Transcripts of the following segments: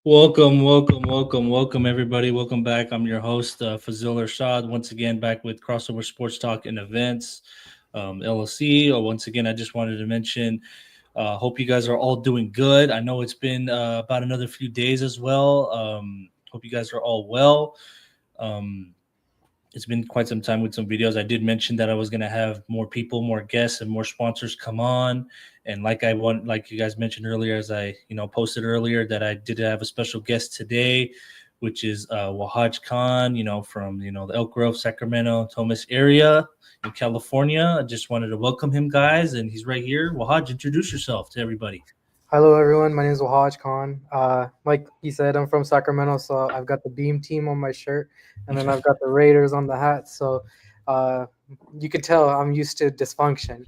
Welcome, everybody. Welcome back. I'm your host, Fazil Arshad, once again back with Crossover Sports Talk and Events, LLC. Once again, I just wanted to mention, hope you guys are all doing good. I know it's been about another few days as well. Hope you guys are all well. Um, it's been quite some time with some videos. I did mention that I was going to have more people, more guests, and more sponsors come on. And like you guys mentioned earlier, as I posted earlier, that I did have a special guest today, which is Wahhaj Khan, from the Elk Grove, Sacramento, Thomas area in California. I just wanted to welcome him, guys, and he's right here. Wahhaj, introduce yourself to everybody. Hello, everyone. My name is Wahhaj Khan. Like he said, I'm from Sacramento, so I've got the Beam team on my shirt, and then I've got the Raiders on the hat. So uh, you can tell I'm used to dysfunction.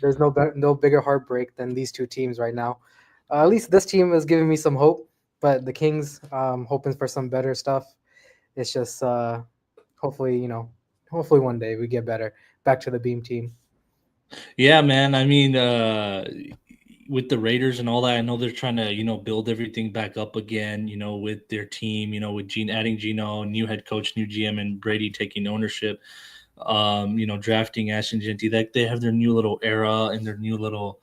There's no bigger heartbreak than these two teams right now. At least this team is giving me some hope, but the Kings, hoping for some better stuff. It's just hopefully, hopefully one day we get better. Back to the Beam team. Yeah, man. I mean, with the Raiders and all that, I know they're trying to, build everything back up again, with their team, with adding Gino, new head coach, new GM, and Brady taking ownership, drafting Ashton Genty. That they have their new little era and their new little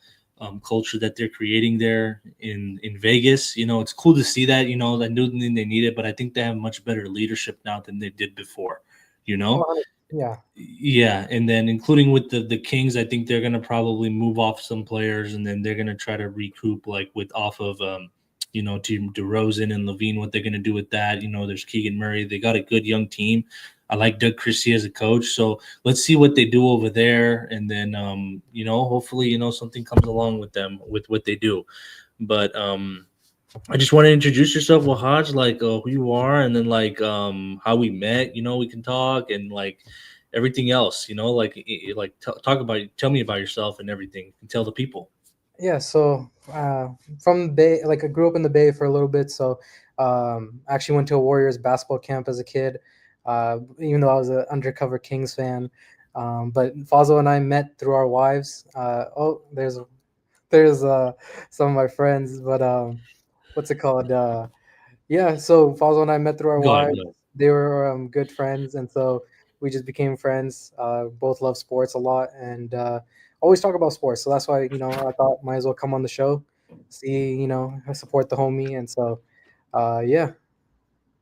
culture that they're creating there in Vegas. It's cool to see that, I knew they needed, but I think they have much better leadership now than they did before, you know? Yeah. Yeah, and then including with the Kings, I think they're gonna probably move off some players, and then they're gonna try to recoup like with off of Team DeRozan and Levine. What they're gonna do with that? There's Keegan Murray. They got a good young team. I like Doug Christie as a coach, so let's see what they do over there, and then hopefully something comes along with them with what they do. But I just want to introduce yourself, Wahaj, like who you are, and then like how we met. We can talk and like everything else. Talk about tell me about yourself and everything, and tell the people. Yeah, so from Bay, like I grew up in the Bay for a little bit. So actually went to a Warriors basketball camp as a kid, even though I was an undercover Kings fan. But Fazio and I met through our wives. There's some of my friends, but what's it called? Yeah, so Fazio and I met through our Go ahead. wives. Go ahead. They were good friends, and so we just became friends. Both love sports a lot, and always talk about sports. So that's why I thought might as well come on the show, see support the homie, and so yeah.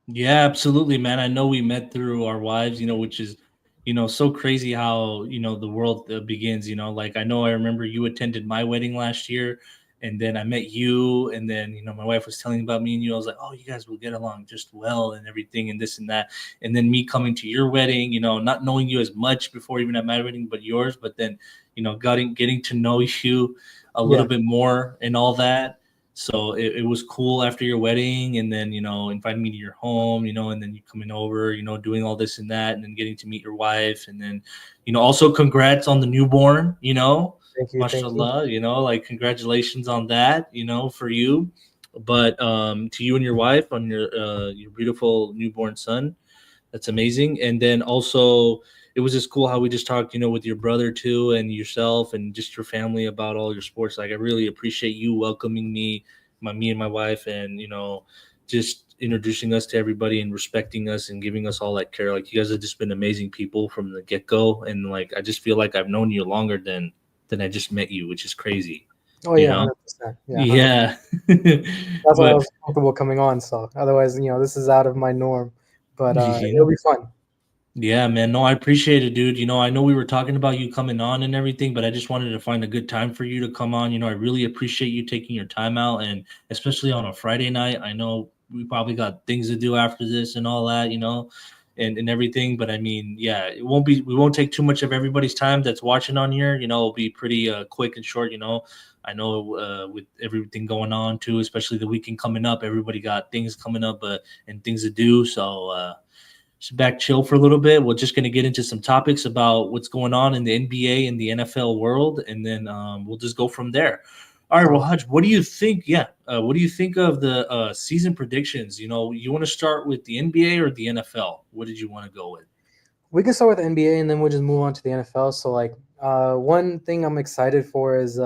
Yeah, absolutely, man. I know we met through our wives, which is, so crazy how, the world begins, like I know I remember you attended my wedding last year and then I met you and then, my wife was telling about me and you. I was like, oh, you guys will get along just well and everything and this and that. And then me coming to your wedding, not knowing you as much before even at my wedding, but yours, but then, getting to know you a little Yeah. bit more and all that. So it was cool after your wedding, and then inviting me to your home, and then you coming over, doing all this and that, and then getting to meet your wife, and then also congrats on the newborn, Thank you, thank you. mashallah, like congratulations on that, for you, but to you and your wife on your beautiful newborn son. That's amazing. And then also, it was just cool how we just talked, with your brother too, and yourself, and just your family about all your sports. Like, I really appreciate you welcoming me and my wife, and just introducing us to everybody and respecting us and giving us all that care. Like, you guys have just been amazing people from the get go, and like I just feel like I've known you longer than I just met you, which is crazy. Oh You yeah, know? 100%. Yeah, 100%. Yeah. That's why I But was comfortable coming on. So otherwise, this is out of my norm. But yeah. it'll be fun. Yeah, man. No, I appreciate it, dude. I know we were talking about you coming on and everything, but I just wanted to find a good time for you to come on. I really appreciate you taking your time out, and especially on a Friday night. I know we probably got things to do after this and all that, and everything. But I mean, yeah, we won't take too much of everybody's time that's watching on here. It'll be pretty quick and short. I know with everything going on too, especially the weekend coming up, everybody got things coming up and things to do. So, sit back, chill for a little bit. We're just going to get into some topics about what's going on in the NBA and the NFL world, and then we'll just go from there. All right, well, So Hutch, what do you think? Yeah, what do you think of the season predictions? You want to start with the NBA or the NFL? What did you want to go with? we can start with the NBA and then we'll just move on to the NFL. So like one thing I'm excited for is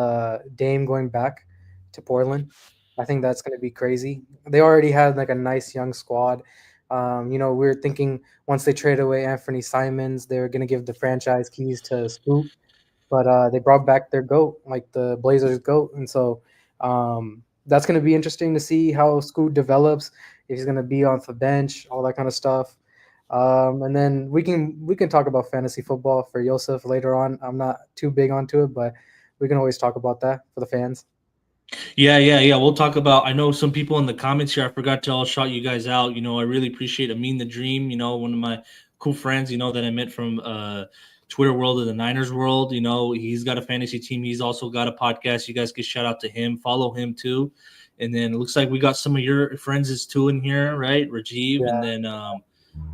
Dame going back to Portland. I think that's going to be crazy. They already had like a nice young squad. We are thinking once they trade away Anthony Simons, they're going to give the franchise keys to Scoop, but they brought back their goat, like the Blazers goat, and so that's going to be interesting to see how Scoot develops. If he's going to be on the bench, all that kind of stuff. And then we can talk about fantasy football for Yosef later on. I'm not too big onto it, but we can always talk about that for the fans. Yeah. We'll talk about. I know some people in the comments here. I forgot to all shout you guys out. I really appreciate Amin the Dream. One of my cool friends. That I met from Twitter world or the Niners world. He's got a fantasy team. He's also got a podcast. You guys can shout out to him. Follow him too. And then it looks like we got some of your friends is too in here, right? Rajiv, and Yeah. then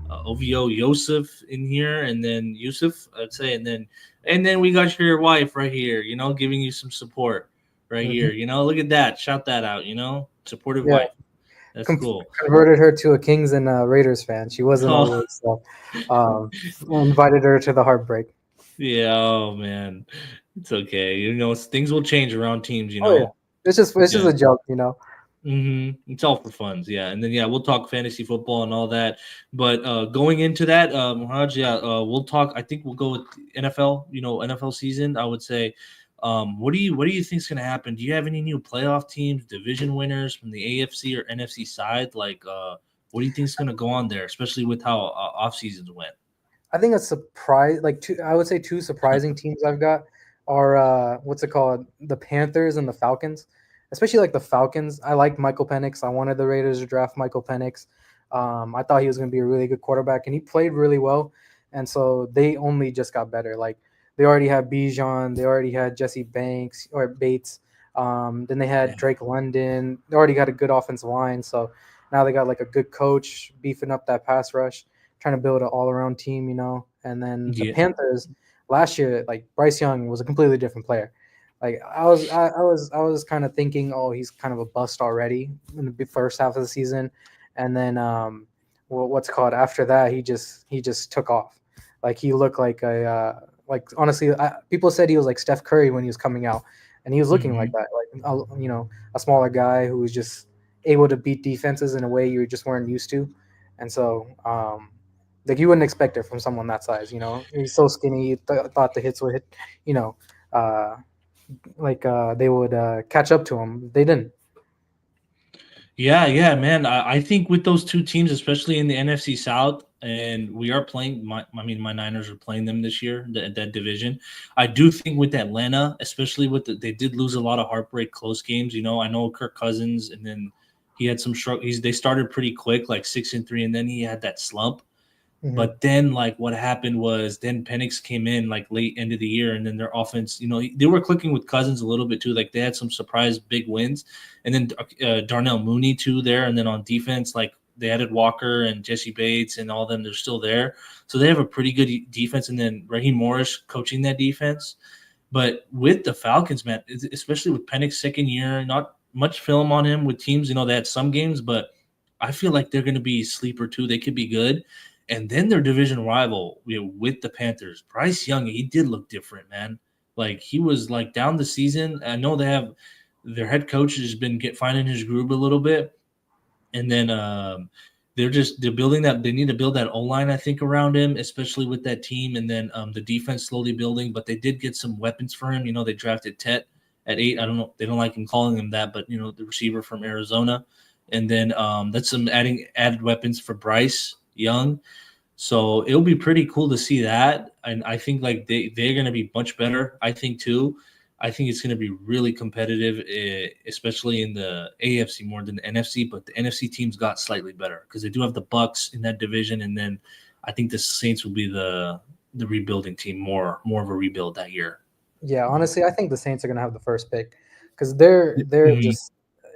OVO Yosef in here, and then Yusuf, I'd say, and then we got your wife right here, giving you some support right Hmm. here. Look at that. Shout that out, supportive Yeah. wife. That's cool. Converted her to a Kings and Raiders fan. She wasn't Oh, always, so um, invited her to the heartbreak. yeah. Oh man, it's okay. Things will change around teams. Oh yeah, it's just Yeah. a joke. It's all for funds, yeah. And then yeah, we'll talk fantasy football and all that. But going into that, Wahhaj, yeah, we'll talk. I think we'll go with NFL. NFL season. I would say, what do you think is going to happen? Do you have any new playoff teams, division winners from the AFC or NFC side? Like, what do you think is going to go on there, especially with how off seasons went? I think a surprise, like two, I would say two surprising teams I've got are what's it called, the Panthers and the Falcons. Especially like the Falcons. I like Michael Penix. I wanted the Raiders to draft Michael Penix. I thought he was going to be a really good quarterback, and he played really well. And so they only just got better. Like they already had Bijan, they already had Jesse Banks or Bates. Then they had Yeah, Drake London. They already got a good offensive line. So now they got like a good coach beefing up that pass rush, trying to build an all around team. And then the yeah, Panthers last year, like Bryce Young was a completely different player. Like I was kind of thinking, oh, he's kind of a bust already in the first half of the season, and then what's it called after that he just took off. Like he looked like like honestly, people said he was like Steph Curry when he was coming out, and he was looking like hmm that, like a smaller guy who was just able to beat defenses in a way you just weren't used to, and so like you wouldn't expect it from someone that size. He's so skinny. You thought the hits would hit, you know. Uh, they would catch up to him. They didn't. yeah, man. I think with those two teams, especially in the NFC South, and we are playing. My Niners are playing them this year. That division. I do think with Atlanta, especially they did lose a lot of heartbreak close games. I know Kirk Cousins, and then he had some struggle. They started pretty quick, like 6-3, and then he had that slump. Hmm. But then, like, what happened was then Penix came in like late end of the year, and then their offense, they were clicking with Cousins a little bit too. Like they had some surprise big wins, and then Darnell Mooney too there, and then on defense, like they added Walker and Jesse Bates and all of them. They're still there, so they have a pretty good defense. And then Raheem Morris coaching that defense. But with the Falcons, man, especially with Penix second year, not much film on him with teams. They had some games, but I feel like they're going to be sleeper too. They could be good. And then their division rival, with the Panthers, Bryce Young, he did look different, man. Like he was like down the season. I know they have their head coach has been finding his groove a little bit, and then they're building that. They need to build that O line, I think, around him, especially with that team, and then the defense slowly building. But they did get some weapons for him. They drafted Tet at 8. I don't know. They don't like him calling him that, but the receiver from Arizona, and then that's some added weapons for Bryce Young. So it'll be pretty cool to see that, and I think like they're going to be much better. I think too. I think it's going to be really competitive, especially in the AFC more than the NFC. But the NFC teams got slightly better because they do have the Bucks in that division, and then I think the Saints will be the rebuilding team, more of a rebuild that year. Yeah, honestly, I think the Saints are gonna have the first pick because they're Mhm. just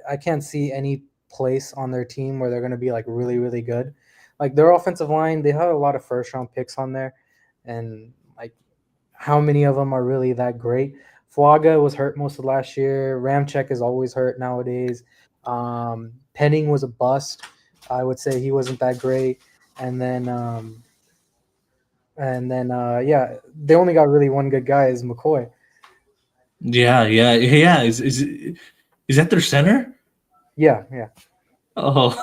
I can't see any place on their team where they're gonna be like really really good. Like their offensive line, they have a lot of first round picks on there, and like how many of them are really that great? Fuaga was hurt most of last year. Ramchek is always hurt nowadays. Penning was a bust. I would say he wasn't that great. And then yeah, they only got really one good guy is McCoy. Yeah. Is that their center? Yeah, yeah, Oh,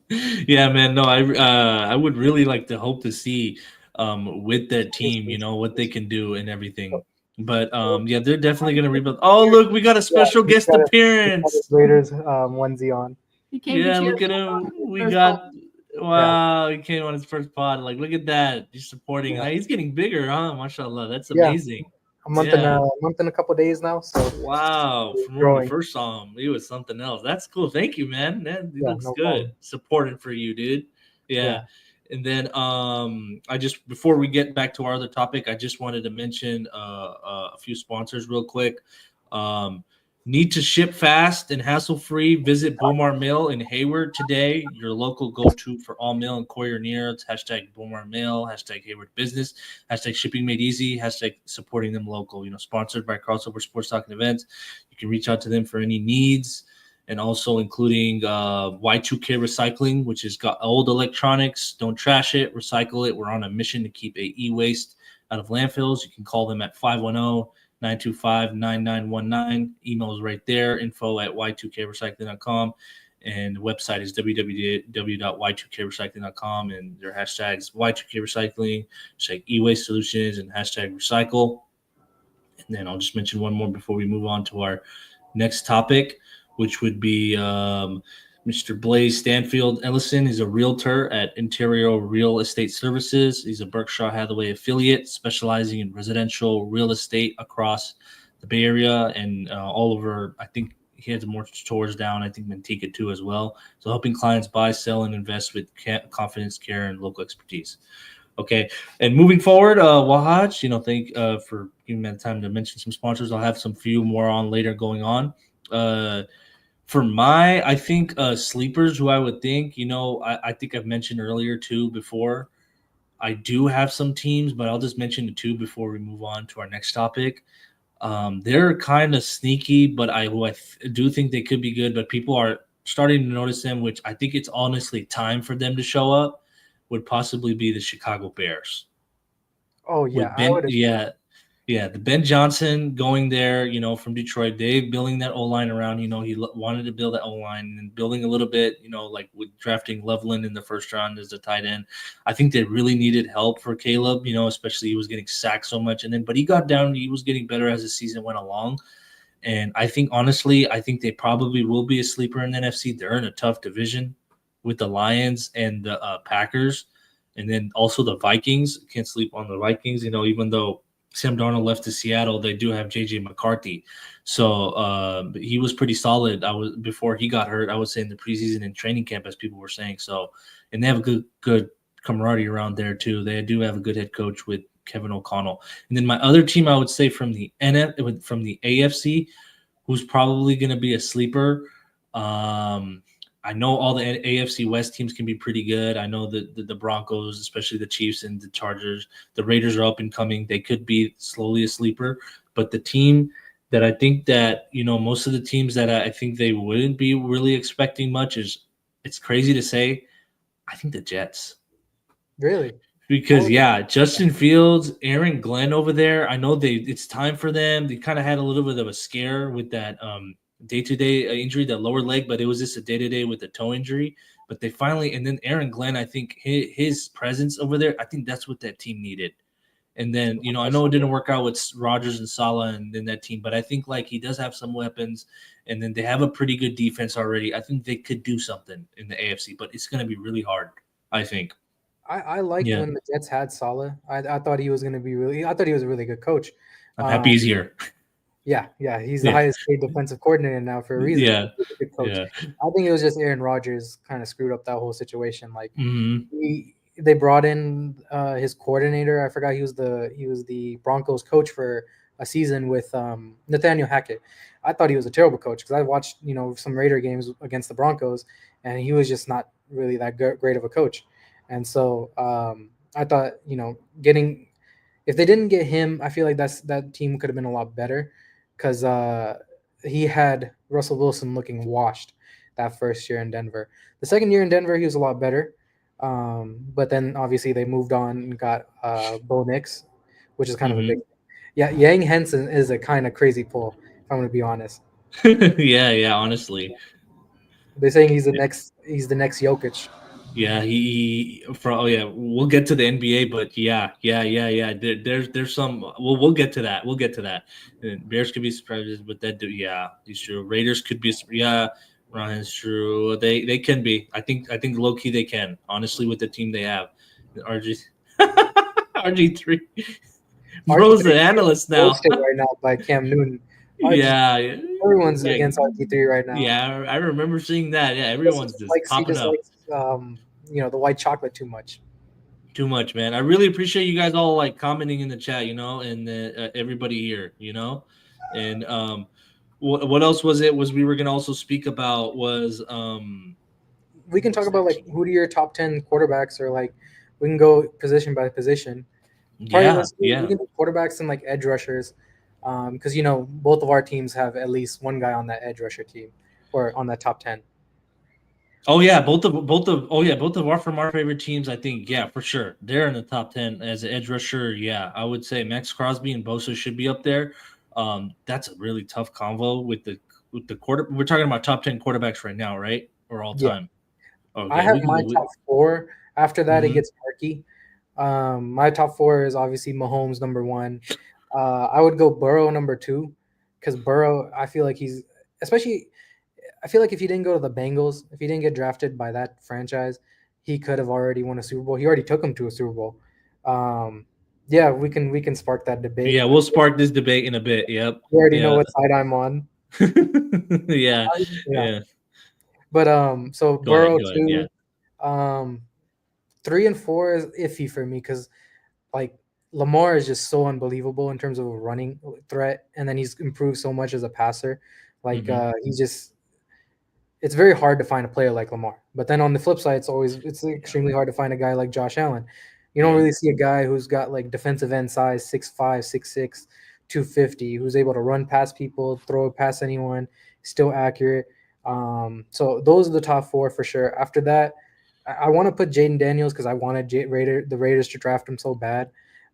yeah, man. No, I would really like to hope to see with that team, what they can do and everything. But yeah, they're definitely gonna rebuild. Oh, look, we got a yeah. special guest He's got his appearance. Raiders onesie on. He came to Yeah, cheer look at us on him. his We first pod. got Yeah, wow, he came on his first pod. Like, look at that. He's supporting. yeah, He's getting bigger, huh? Mashallah. That's yeah. amazing. A Yeah. month and a couple days now, so Wow. he's From when we growing. first saw him, he was something else. That's cool. Thank you, man. Man, he Yeah, looks no good. problem. Supporting for you, dude. Yeah. Yeah. And then I just before we get back to our other topic, I just wanted to mention a few sponsors real quick. Um Need to ship fast and hassle free? Visit Bomar Mail in Hayward today, your local go to for all mail and courier near. It's hashtag Bomar Mail, hashtag Hayward Business, hashtag Shipping Made Easy, hashtag supporting them local. Sponsored by Crossover Sports Talk and Events. You can reach out to them for any needs, and also including Y2K Recycling, which has got old electronics. Don't trash it, recycle it. We're on a mission to keep e-waste out of landfills. You can call them at 510 925-9919. Email is right there, info@y2krecycling.com. And the website is www.y2krecycling.com. And their hashtags Y2K Recycling, hashtag e-waste solutions, and hashtag recycle. And then I'll just mention one more before we move on to our next topic, which would be Mr. Blaise Stanfield-Ellison. He's a realtor at Interior Real Estate Services. He's a Berkshire Hathaway affiliate specializing in residential real estate across the Bay Area and all over. I think he has more stores down, I think Manteca too as well. So helping clients buy, sell, and invest with confidence, care, and local expertise. Okay, and moving forward, Wahhaj, thank for giving me the time to mention some sponsors. I'll have some few more on later going on. For I think sleepers who I would think, I think I've mentioned earlier too before. I do have some teams, but I'll just mention the two before we move on to our next topic. They're kind of sneaky, but do think they could be good, but people are starting to notice them, which I think it's honestly time for them to show up. Would possibly be the Chicago Bears Oh yeah, with I Ben. would agree. Yeah, the Ben Johnson going there, from Detroit. They building that O line around. He wanted to build that O line and building a little bit. Like with drafting Loveland in the first round as a tight end. I think they really needed help for Caleb. Especially he was getting sacked so much, but he got down. He was getting better as the season went along. And I think honestly, they probably will be a sleeper in the NFC. They're in a tough division with the Lions and the Packers, and then also the Vikings. Can't sleep on the Vikings. Even though Sam Darnold left to Seattle, they do have JJ McCarthy. So he was pretty solid. Before he got hurt, I would say in the preseason and training camp, as people were saying. So, and they have a good camaraderie around there too. They do have a good head coach with Kevin O'Connell. And then my other team, I would say from the AFC, who's probably going to be a sleeper. I know all the AFC West teams can be pretty good. I know that the Broncos, especially the Chiefs and the Chargers, the Raiders are up and coming. They could be slowly a sleeper, but the team that I think that most of the teams that I think they wouldn't be really expecting much is, it's crazy to say, I think the Jets. Really? Because Justin Fields, Aaron Glenn over there. I know it's time for them. They kind of had a little bit of a scare with that day-to-day injury, that lower leg, but it was just a day-to-day with the toe injury. But they finally, and then Aaron Glenn, I think his presence over there, I think that's what that team needed. And then, I know it didn't work out with Rodgers and Saleh and then that team, but I think he does have some weapons, and then they have a pretty good defense already. I think they could do something in the AFC, but it's going to be really hard, I think. I liked Yeah. when the Jets had Saleh. I thought he was going to be I thought he was a really good coach. I'm happy he's here. Yeah, he's the highest paid defensive coordinator now for a reason. Yeah, He's a good coach. yeah. I think it was just Aaron Rodgers kind of screwed up that whole situation. Like Mm-hmm. they brought in his coordinator. I forgot he was the Broncos coach for a season with Nathaniel Hackett. I thought he was a terrible coach because I watched some Raider games against the Broncos, and he was just not really that great of a coach. And so I thought getting if they didn't get him, I feel like that team could have been a lot better because he had Russell Wilson looking washed that first year in Denver. The second year in Denver, he was a lot better. But then obviously they moved on and got Bo Nix, which is kind of a big. Yeah, Yang Henson is a kind of crazy pull, if I'm going to be honest. Yeah, honestly. They're saying he's the next. He's the next Jokic. Yeah, he from oh yeah, we'll get to the NBA, but yeah. There's some. We'll get to that. We'll get to that. And Bears could be surprises, but yeah, he's true. Raiders could be yeah. Ryan's true. They can be. I think low key they can. Honestly, with the team they have, RG RG3, bro's RG3 the analyst now. roasted right now by Cam Newton. RG, Yeah, everyone's yeah, against RG3 right now. yeah. I remember seeing that. Yeah, He everyone's just he popping just up. likes the white chocolate too much. Too much, man. I really appreciate you guys all like commenting in the chat, and everybody here, and what else was it? Was we were gonna also speak about was We can what talk was about that? like who do your top 10 quarterbacks, or like we can go position by position. Probably Yeah, we yeah. can do quarterbacks and like edge rushers, because both of our teams have at least one guy on that edge rusher team or on that top 10. Oh yeah, both of our from our favorite teams. I think for sure they're in the top 10 as an edge rusher. Yeah, I would say Max Crosby and Bosa should be up there. That's a really tough convo with the quarter. We're talking about top 10 quarterbacks right now, right? Or all Yeah, time. I Okay, have we can my go with. top four. After that, it Mhm. gets murky. My top four is obviously Mahomes number one. I would go Burrow number two, because Burrow, I feel like especially. I feel like if he didn't go to the Bengals, if he didn't get drafted by that franchise, he could have already won a Super Bowl. He already took him to a Super Bowl. Um, yeah, we can spark that debate. Yeah, we'll spark this debate in a bit. Yep. You already know Yeah. what side I'm on. Yeah. Yeah, Yeah. but so Go ahead. Burrow Go ahead. Yeah. two, um, three and four is iffy for me because like Lamar is just so unbelievable in terms of a running threat, and then he's improved so much as a passer. Like Hmm. he's just it's very hard to find a player like Lamar. But then on the flip side, it's Yeah. extremely hard to find a guy like Josh Allen. You don't Yeah. really see a guy who's got like defensive end size, 6'5", 6'6", 250, who's able to run past people, throw past anyone, still accurate. So those are the top four for sure. After that, I want to put Jaden Daniels because I wanted the Raiders to draft him so bad.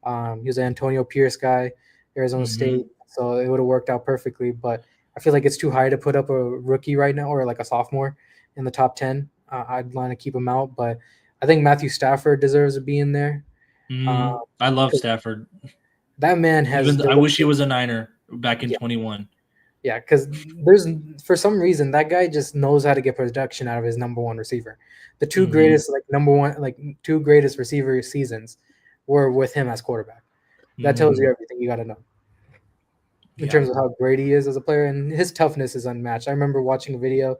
He was an Antonio Pierce guy, Arizona Hmm. State, so it would have worked out perfectly. But I feel like it's too high to put up a rookie right now or like a sophomore in the top 10. I'd want to keep him out, but I think Matthew Stafford deserves to be in there. Uh, I love 'Cause Stafford. that man has Even I wish he delivered. was a Niner back in Yeah, 21. yeah, because there's for some reason that guy just knows how to get production out of his number one receiver. The two Hmm. greatest, like number one, like two greatest receiver seasons were with him as quarterback. That tells you Hmm. everything you got to know in Yeah. terms of how great he is as a player, and his toughness is unmatched. I remember watching a video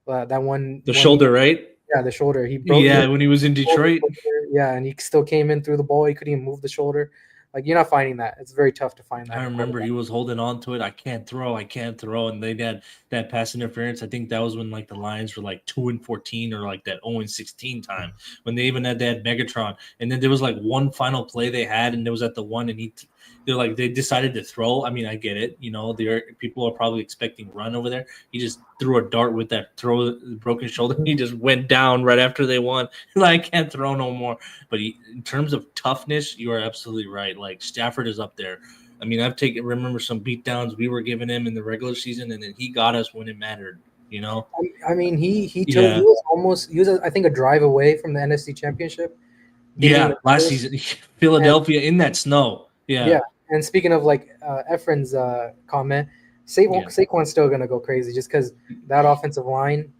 that The one year, shoulder, right? yeah, the shoulder. He Yeah, had when he was in shoulder Detroit. shoulder, yeah, and he still came in through the ball. He couldn't even move the shoulder. Like you're not finding that. It's very tough to find that I in a remember quarterback. he was holding on to it. I can't throw, and they had that pass interference. I think that was when like the Lions were like 2-14 or like that 0-16 time when they even had that Megatron. And then there was like one final play they had, and it was at the one, and they're like they decided to throw. I mean, I get it. People are probably expecting run over there. He just threw a dart with that broken shoulder. He just went down right after they won. Like, I can't throw no more. But in terms of toughness, you are absolutely right. Like Stafford is up there. I mean, remember some beatdowns we were giving him in the regular season, and then he got us when it mattered. You know? I mean, he Yeah, was almost I think a drive away from the NFC Championship, beating yeah. the Last Bears. season, And Philadelphia in that snow. yeah, Yeah, and speaking of like Efren's comment, yeah. Saquon's still gonna go crazy just because that offensive line.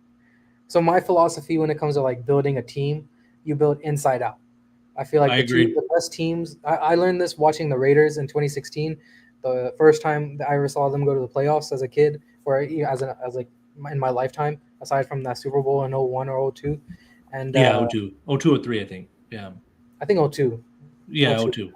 So my philosophy when it comes to like building a team, you build inside out. I feel like I agree. the best teams. I learned this watching the Raiders in 2016, the first time that I ever saw them go to the playoffs as a kid, or as like in my lifetime, aside from that Super Bowl in '01 or '02, and Yeah, 02, 02 or 3, I think. Yeah, I think '02, yeah, '02. 02.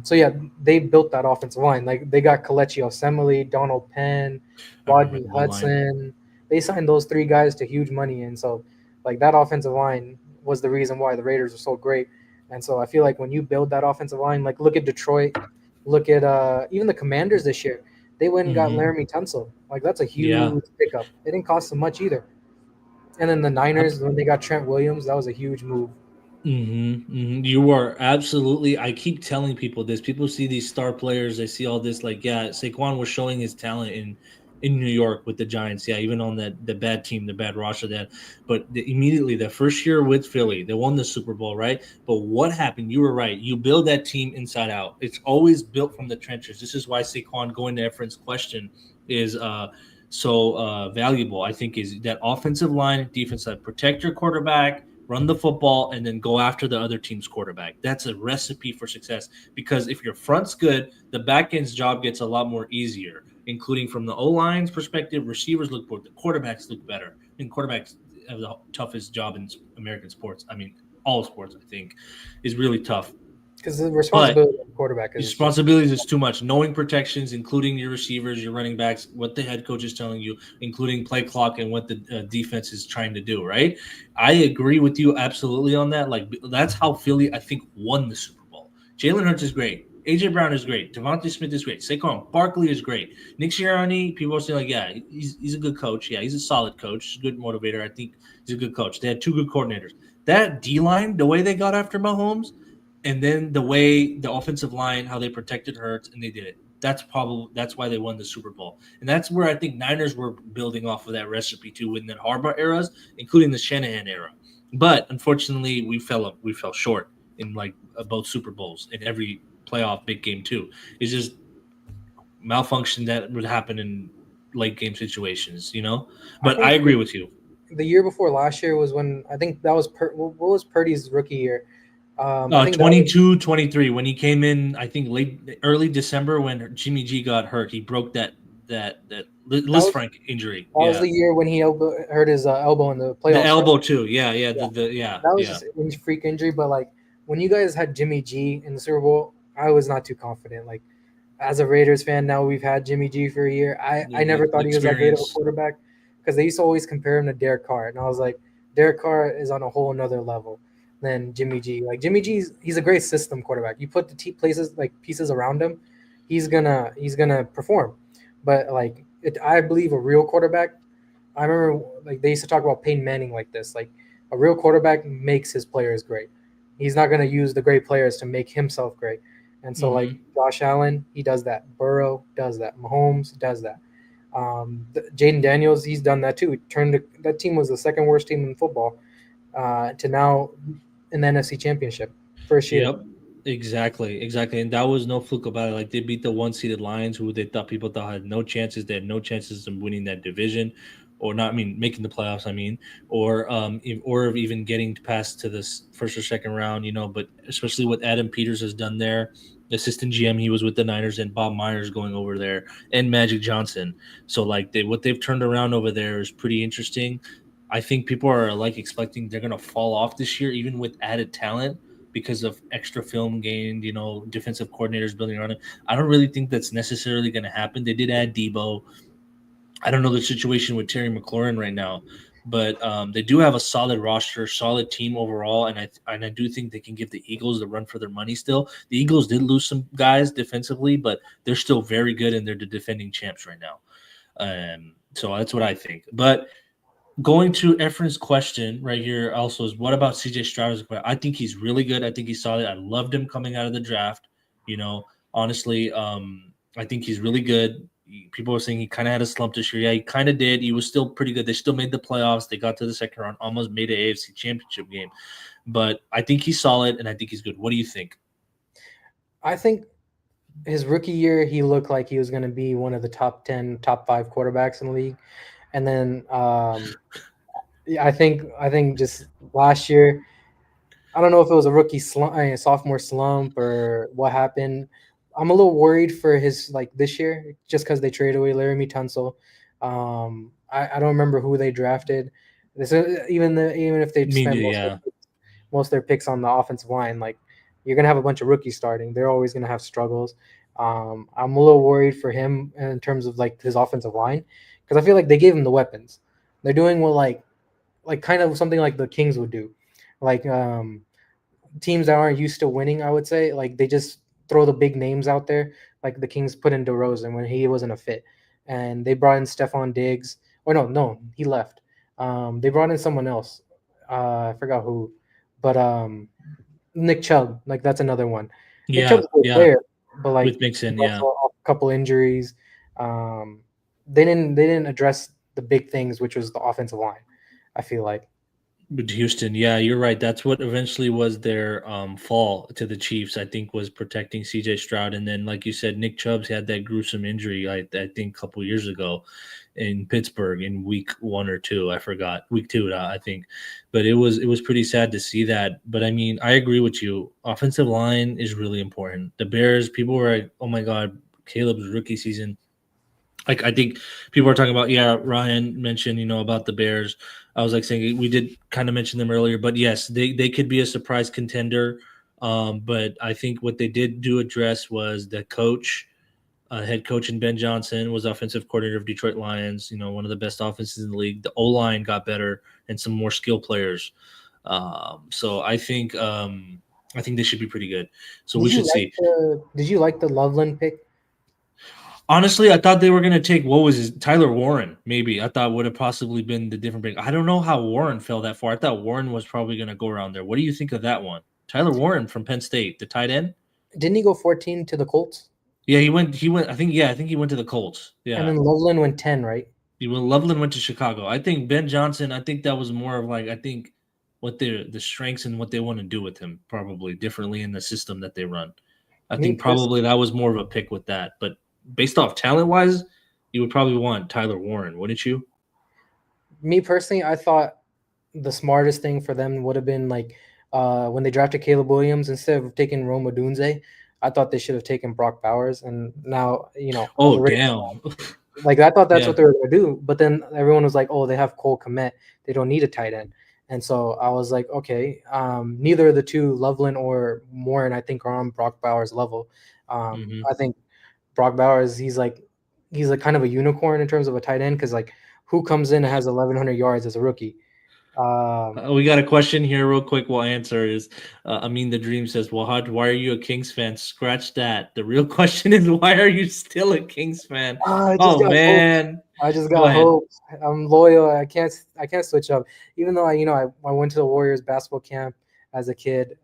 So yeah, they built that offensive line. Like they got Kelechi Osemele, Donald Penn, I remember Rodney the line. Hudson. They signed those three guys to huge money, and so like that offensive line was the reason why the Raiders were so great. And so I feel like when you build that offensive line, like look at Detroit, look at even the Commanders this year. They went and got Hmm. Laramie Tunsil. Like that's a Yeah. huge pickup. It didn't cost them much either. And then the Niners when they got Trent Williams, that was a huge move. You are absolutely. I keep telling people this. People see these star players. They see all this. Like, yeah, Saquon was showing his talent, and in New York with the Giants. Yeah, even on that the bad team, the bad roster that. But immediately the first year with Philly, they won the Super Bowl, right? But what happened? You were right. You build that team inside out. It's always built from the trenches. This is why Saquon, going to Efren's question, is valuable. I think is that offensive line, defense side, protect your quarterback, run the football, and then go after the other team's quarterback. That's a recipe for success. Because if your front's good, the back end's job gets a lot more easier, including from the O line's perspective. Receivers look good, the quarterbacks look better. I mean, quarterbacks have the toughest job in American sports. I mean, all sports, I think, is really tough. because the But responsibility of the quarterback is just responsibilities is too much. Knowing protections, including your receivers, your running backs, what the head coach is telling you, including play clock and what the defense is trying to do. Right? I agree with you absolutely on that. Like that's how Philly, I think, won the Super Bowl. Jalen Hurts is great. AJ Brown is great. Devontae Smith is great. Saquon Barkley is great. Nick Sirianni, people are saying like, yeah, he's a good coach. Yeah, he's a solid coach. He's a good motivator. I think he's a good coach. They had two good coordinators. That D line, the way they got after Mahomes, and then the way the offensive line, how they protected Hurts, and they did it. That's why they won the Super Bowl, and that's where I think Niners were building off of that recipe too, in the Harbaugh eras, including the Shanahan era. But unfortunately, we fell short in like both Super Bowls in every playoff big game too. It's just malfunction that would happen in late game situations, you know. I But think I agree with you. the year before last year was when I think that was what was Purdy's rookie year. I think that was 22, 23, when he came in, I think early December when Jimmy G got hurt, he broke that that Liz was Frank injury. that was Yeah, the year when he hurt his elbow in the the playoffs, right? elbow too. Yeah, yeah, Yeah, the yeah, that was yeah. just a freak injury. But like when you guys had Jimmy G in the Super Bowl, I was not too confident. Like as a Raiders fan, now we've had Jimmy G for a year. I never The thought he was that great of a experience. quarterback because they used to always compare him to Derek Carr, and I was like, Derek Carr is on a whole another level than Jimmy G. Like Jimmy G's, he's a great system quarterback. You put the places like pieces around him, he's gonna perform. But like I believe a real quarterback. I remember like they used to talk about Peyton Manning like this. Like a real quarterback makes his players great. He's not going to use the great players to make himself great. And so like Hmm. Josh Allen, he does that. Burrow does that. Mahomes does that. Jaden Daniels, he's done that too. He that team was the second worst team in football to now in the NFC Championship first year. Yep. Exactly, exactly. And that was no fluke about it. Like they beat the one seeded Lions, who they thought people thought had no chances. They had no chances of winning that division, or not. I mean, making the playoffs. I mean, or of even getting past to this first or second round. You know, but especially what Adam Peters has done there, assistant GM, he was with the Niners, and Bob Myers going over there, and Magic Johnson. So like what they've turned around over there is pretty interesting. I think people are like expecting they're gonna fall off this year, even with added talent because of extra film gained, defensive coordinators building around it. I don't really think that's necessarily going to happen. They did add Debo. I don't know the situation with Terry McLaurin right now, but they do have a solid roster, solid team overall, and I do think they can give the Eagles the run for their money. Still, the Eagles did lose some guys defensively, but they're still very good, and they're the defending champs right now. So that's what I think. But going to Efren's question right here also is what about CJ Stroud? I think he's really good. I think he's solid. I loved him coming out of the draft. You know, honestly, I think he's really good. People are saying he kind of had a slump this year. Yeah, he kind of did. He was still pretty good. They still made the playoffs. They got to the second round, almost made an AFC championship game. But I think he's solid and I think he's good. What do you think? I think his rookie year, he looked like he was going to be one of the top 10, top 5 quarterbacks in the league. And then yeah, I think just last year, I don't know if it was a rookie slump, sophomore slump, or what happened. I'm a little worried for his like this year, just because they traded away Laramie Tunsil. I don't remember who they drafted. This even if they spent Media, yeah. most of their picks on the offensive line, like you're gonna have a bunch of rookies starting. They're always gonna have struggles. I'm a little worried for him in terms of like his offensive line because I feel like they gave him the weapons. They're doing what like kind of something like the Kings would do, like teams that aren't used to winning. I would say like they just throw the big names out there. Like the Kings put in DeRozan when he wasn't a fit, and they brought in Stephon Diggs. Or no, he left. They brought in someone else. I forgot who, but Nick Chubb. Like that's another one. Nick Yeah, Chubb's a good yeah. player, but like With Mixon, he's yeah. also off a couple injuries. Um, they didn't address the big things, which was the offensive line. I feel like. But Houston, yeah, you're right. That's what eventually was their fall to the Chiefs. I think was protecting C.J. Stroud, and then, like you said, Nick Chubb's had that gruesome injury. I think a couple years ago in Pittsburgh in week 1 or 2. I forgot week 2, I think, but it was pretty sad to see that. But I mean, I agree with you. Offensive line is really important. The Bears, people were like, "Oh my God, Caleb's rookie season." Like I think people are talking about, yeah, Ryan mentioned, about the Bears. I was like saying we did kind of mention them earlier, but yes, they could be a surprise contender. But I think what they did do address was the coach, head coach, and Ben Johnson was offensive coordinator of Detroit Lions. One of the best offenses in the league. The O line got better and some more skill players. So I think they should be pretty good. So we should see. Did you like the Loveland pick? Honestly, I thought they were gonna take what was his Tyler Warren. Maybe I thought would have possibly been the different pick. I don't know how Warren fell that far. I thought Warren was probably gonna go around there. What do you think of that one? Tyler Warren from Penn State, the tight end. Didn't he go 14 to the Colts? Yeah, he went. He went. I think. Yeah, I think he went to the Colts. And Yeah, then Loveland went 10, right? Loveland went to Chicago. I think Ben Johnson. I think that was more of like, I think what the strengths and what they want to do with him probably differently in the system that they run. I Me think probably personally, that was more of a pick with that. But based off talent wise, you would probably want Tyler Warren, wouldn't you? I thought the smartest thing for them would have been like when they drafted Caleb Williams instead of taking Rome Odunze. I thought they should have taken Brock Bowers, and now as a Oh, Raiders damn. like I thought that's Yeah. what they were going to do, but then everyone was like, "Oh, they have Cole Kmet. They don't need a tight end." And so I was like, "Okay, neither of the two, Loveland or Warren, I think are on Brock Bowers' level." Hmm. I think Brock Bowers, he's like kind of a unicorn in terms of a tight end because like who comes in and has 1,100 yards as a rookie? Um, We got a question here, real quick. We'll answer is Amin the Dream says, Wahhaj, why are you a Kings fan? Scratch that. The real question is, why are you still a Kings fan? I just Oh, got hope. man. I just Go got ahead. hope. I'm loyal. I can't switch up. Even though I went to the Warriors basketball camp as a kid.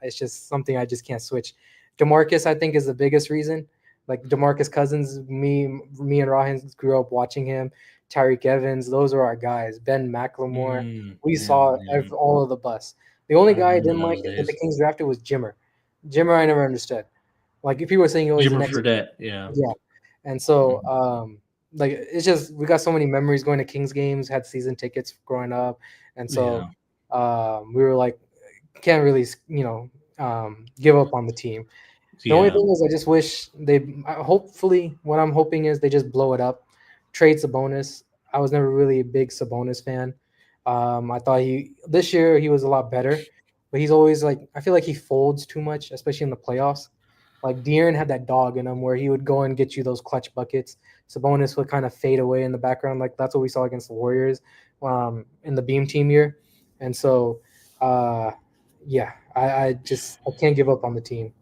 It's just something I just can't switch. DeMarcus, I think, is the biggest reason. Like DeMarcus Cousins, me and Ryan grew up watching him. Tyreek Evans, those are our guys. Ben McLemore. We saw Yeah. all of the bus. The only I guy I remember didn't like those that the days. Kings drafted was Jimmer. Jimmer, I never understood. Like if people were saying, "Oh, he's the Jimmer next," Fredette. Yeah. yeah. And so, Mhm. like it's just we got so many memories going to Kings games. Had season tickets growing up, and so Yeah. we were like, can't really, give up on the team. The only Yeah. thing is, I just wish hopefully, what I'm hoping is they just blow it up. Trade Sabonis. I was never really a big Sabonis fan. I thought this year he was a lot better, but he's always like I feel like he folds too much, especially in the playoffs. Like De'Aaron had that dog in him where he would go and get you those clutch buckets. Sabonis would kind of fade away in the background, like that's what we saw against the Warriors in the Beam Team year. And so, uh, yeah, I can't give up on the team.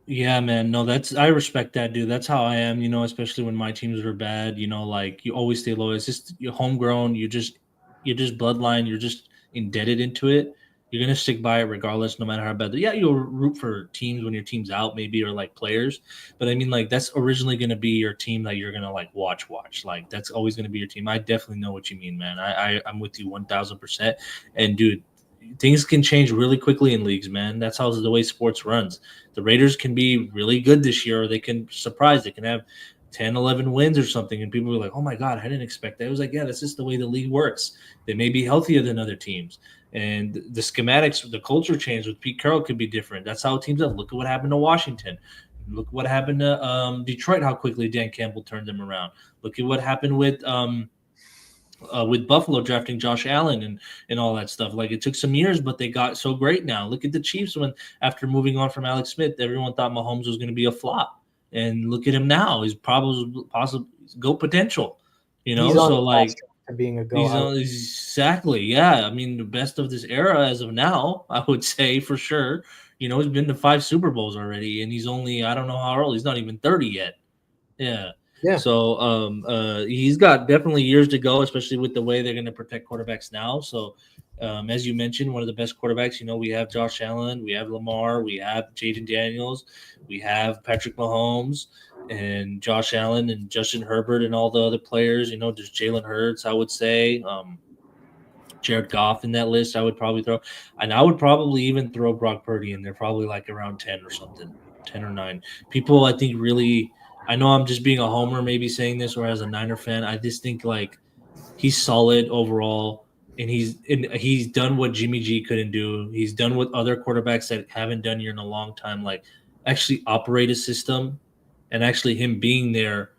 Yeah, man. No, I respect that, dude. That's how I am, especially when my teams are bad, like you always stay low. It's just you're homegrown, you're just bloodline, you're just indebted into it. You're gonna stick by it regardless, no matter how bad. Yeah, you'll root for teams when your team's out, maybe, or like players. But I mean, like that's originally gonna be your team that you're gonna like watch. Like that's always gonna be your team. I definitely know what you mean, man. I'm with you 1,000%. And dude, things can change really quickly in leagues, man. That's how the way sports runs. The Raiders can be really good this year, or they can surprise. They can have 10, 11 wins or something, and people are like, oh my God, I didn't expect that. It was like, yeah, that's just the way the league works. They may be healthier than other teams. And the schematics, the culture change with Pete Carroll could be different. That's how teams have. Look at what happened to Washington. Look what happened to Detroit, how quickly Dan Campbell turned them around. Look at what happened with Buffalo drafting Josh Allen and all that stuff. Like it took some years, but they got so great now. Look at the Chiefs when after moving on from Alex Smith, everyone thought Mahomes was going to be a flop, and look at him now. He's probably possible go potential. He's on So the fast like track to being a go. he's on exactly, yeah. I mean, the best of this era as of now, I would say for sure. He's been to 5 Super Bowls already, and he's only I don't know how old. He's not even 30 yet. Yeah. Yeah. So he's got definitely years to go, especially with the way they're going to protect quarterbacks now. So as you mentioned, one of the best quarterbacks. We have Josh Allen, we have Lamar, we have Jaden Daniels, we have Patrick Mahomes, and Josh Allen and Justin Herbert and all the other players. There's Jalen Hurts, I would say. Jared Goff in that list, I would probably throw. And I would probably even throw Brock Purdy in there, probably like around 10 or something, 10 or 9. People, I think, really, I know I'm just being a homer maybe saying this, or as a Niner fan, I just think like he's solid overall. And he's done what Jimmy G couldn't do. He's done what other quarterbacks that haven't done here in a long time, like actually operate a system, and actually him being there,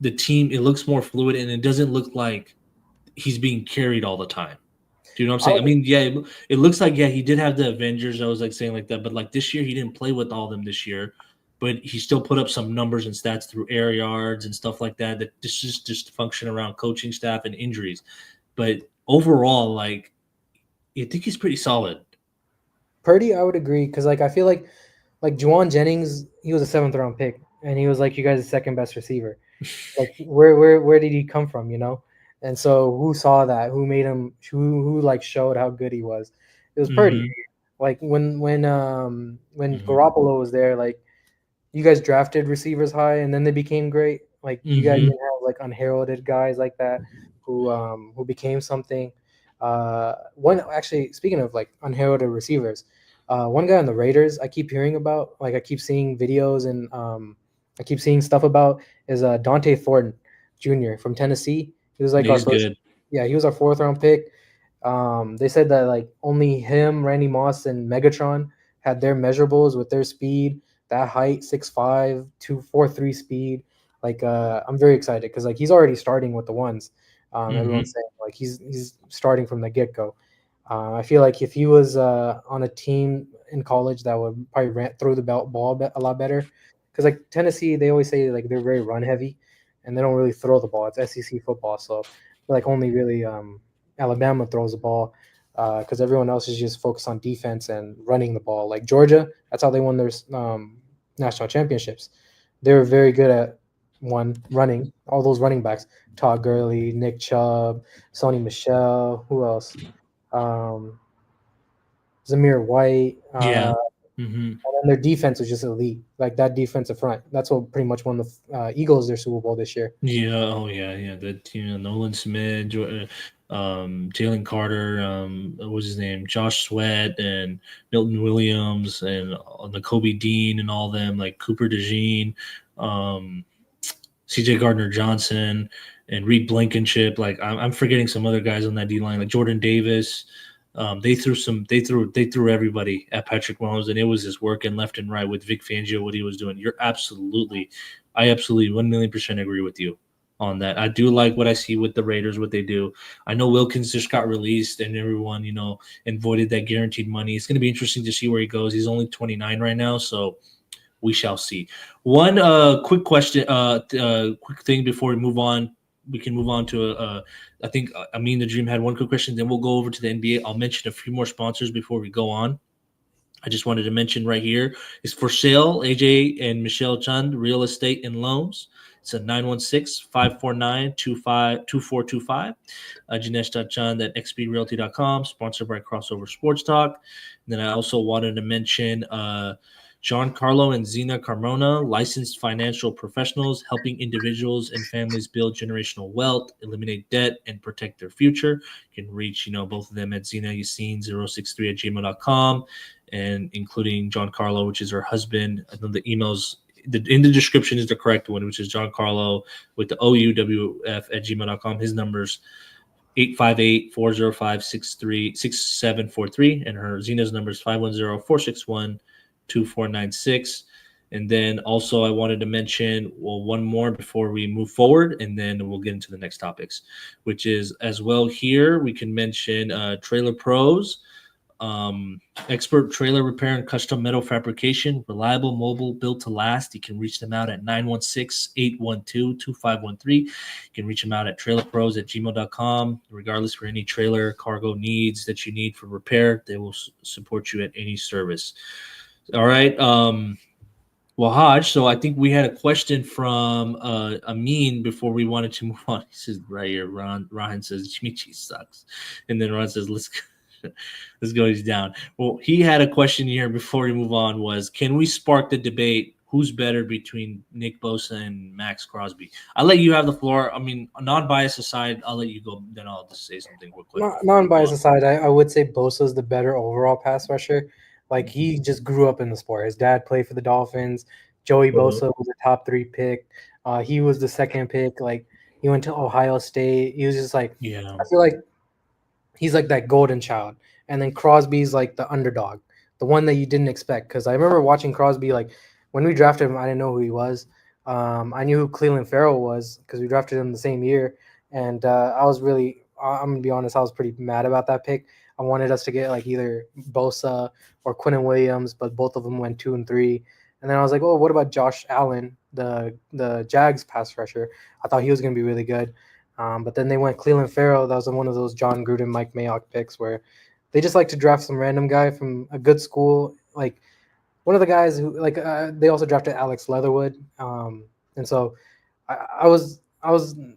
the team, it looks more fluid, and it doesn't look like he's being carried all the time. Do you know what I'm I saying? I would, mean, yeah, it looks like, yeah, he did have the Avengers. I was like saying like that, but like this year he didn't play with all of them this year, but he still put up some numbers and stats through air yards and stuff like that. That this is just function around coaching staff and injuries. But overall, like, I think he's pretty solid. Purdy, I would agree because like I feel like Juwan Jennings, he was a 7th round pick, and he was like you guys' second best receiver. Like where did he come from? And so who saw that? Who made him? Who like showed how good he was? It was Purdy. Mm-hmm. Like when Mm-hmm. Garoppolo was there, like you guys drafted receivers high and then they became great. Like you guys Mm-hmm. didn't have like unheralded guys like that who became something. One actually speaking of like unheralded receivers, one guy on the Raiders I keep hearing about, like I keep seeing videos and I keep seeing stuff about is Dante Thornton Jr. from Tennessee. He was like Yeah, our he's first, good. yeah, he was our 4th round pick. They said that like only him, Randy Moss, and Megatron had their measurables with their speed, that height, 6'5", 243 speed. Like I'm very excited because like he's already starting with the ones. Mm-hmm. Everyone's saying like he's starting from the get go. I feel like if he was on a team in college that would probably throw the ball a lot better, because like Tennessee, they always say like they're very run heavy, and they don't really throw the ball. It's SEC football, so like only really Alabama throws the ball because everyone else is just focused on defense and running the ball. Like Georgia, that's how they won their national championships. They were very good at running. All those running backs: Todd Gurley, Nick Chubb, Sony Michelle. Who else? Um, Zamir White. Yeah. Mm-hmm. And then their defense was just elite. Like that defensive front. That's what pretty much won the Eagles their Super Bowl this year. Yeah, oh yeah, yeah. That Nolan Smith, Jalen Carter, what was his name? Josh Sweat and Milton Williams and the Kobe Dean and all them, like Cooper DeJean, um, CJ Gardner Johnson and Reed Blankenship. Like I'm forgetting some other guys on that D line, like Jordan Davis. They threw everybody at Patrick Mahomes, and it was just working left and right with Vic Fangio, what he was doing. I absolutely 1,000,000% agree with you on that. I do like what I see with the Raiders, what they do. I know Wilkins just got released, and everyone avoided that guaranteed money. It's going to be interesting to see where he goes. He's only 29 right now, so we shall see. One quick question, quick thing before we move on. We can move on to I think I mean the Dream had one quick question. Then we'll go over to the NBA. I'll mention a few more sponsors before we go on. I just wanted to mention right here is for sale AJ and Michelle Chand Real Estate and Loans. It's a 916-549-2425. Jinesh.Chand at xbrealty.com, sponsored by Crossover Sports Talk. And then I also wanted to mention John Carlo and Zena Carmona, licensed financial professionals helping individuals and families build generational wealth, eliminate debt, and protect their future. You can reach, both of them at Zena063 at gmail.com, and including John Carlo, which is her husband. I know the emails in the description is the correct one, which is John Carlo with the OUWF at gmail.com. His number's 858-405-6743, and her Zena's number is 510-461-2496. And then also I wanted to mention, one more before we move forward, and then we'll get into the next topics, which is as well here we can mention Trailer Pros, expert trailer repair and custom metal fabrication, reliable, mobile, built to last. You can reach them out at 916-812-2513. You can reach them out at trailerpros@gmail.com. Regardless for any trailer cargo needs that you need for repair, they will support you at any service. All right. Wahhaj, so I think we had a question from Amin before we wanted to move on. He says right here, Ryan says Chimichi sucks, and then Ron says let's go down. Well, he had a question here before we move on. Was can we spark the debate? Who's better between Nick Bosa and Max Crosby? I'll let you have the floor. I mean, non-bias aside, I'll let you go. Then I'll just say something real quick before we move Non-bias on. aside, I would say Bosa's the better overall pass rusher. Like he just grew up in the sport. His dad played for the Dolphins. Joey Uh-huh. Bosa was a top 3 pick. He was the second pick. Like he went to Ohio State. He was just like Yeah, I feel like he's like that golden child. And then Crosby's like the underdog, the one that you didn't expect. Because I remember watching Crosby like when we drafted him, I didn't know who he was. I knew who Cleveland Farrell was because we drafted him the same year, and I was really, I'm gonna be honest, I was pretty mad about that pick. I wanted us to get like either Bosa or Quinnen Williams, but both of them went 2 and 3. And then I was like, oh, what about Josh Allen, the Jags pass rusher? I thought he was gonna be really good. But then they went Cleveland Farrell. That was one of those John Gruden, Mike Mayock picks where they just like to draft some random guy from a good school. Like one of the guys who like they also drafted Alex Leatherwood. And so I was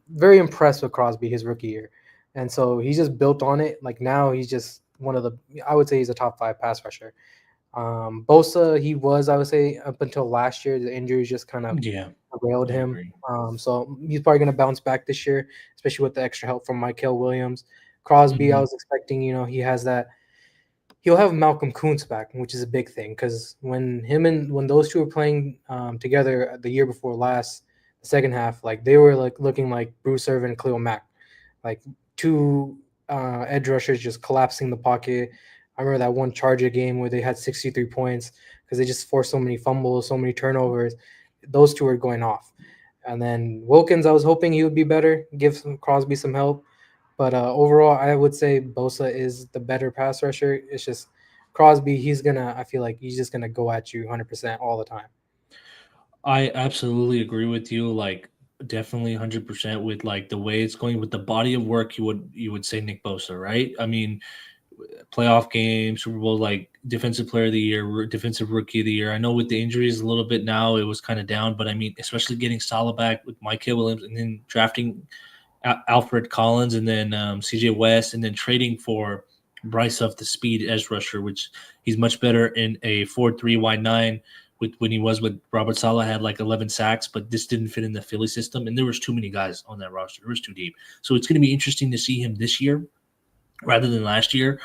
very impressed with Crosby his rookie year, and so he just built on it. Like now he's just one of the I would say he's a top 5 pass rusher. Bosa, he was, I would say, up until last year, the injuries just kind of yeah, derailed I him. agree. So he's probably going to bounce back this year, especially with the extra help from Michael Williams. Crosby, I Mhm. was expecting, he has that. He'll have Malcolm Kuntz back, which is a big thing because when those two were playing together the year before last, the second half, like they were like looking like Bruce Irvin and Khalil Mack, like two edge rushers just collapsing the pocket. I remember that one Charger game where they had 63 points because they just forced so many fumbles, so many turnovers. Those two were going off. And then Wilkins, I was hoping he would be better, give Crosby some help. But overall, I would say Bosa is the better pass rusher. It's just Crosby, I feel like he's just going to go at you 100% all the time. I absolutely agree with you. Like, definitely 100% with like the way it's going with the body of work. You would say Nick Bosa, right? I mean, playoff game, Super Bowl, like defensive player of the year, defensive rookie of the year. I know with the injuries a little bit now, it was kind of down, but I mean, especially getting Salah back with Michael Williams and then drafting Alfred Collins and then CJ West and then trading for Bryce of the speed edge rusher, which he's much better in a 4-3 wide nine. With when he was with Robert Saleh had like 11 sacks, but this didn't fit in the Philly system, and there was too many guys on that roster. It was too deep, so it's going to be interesting to see him this year rather than last year.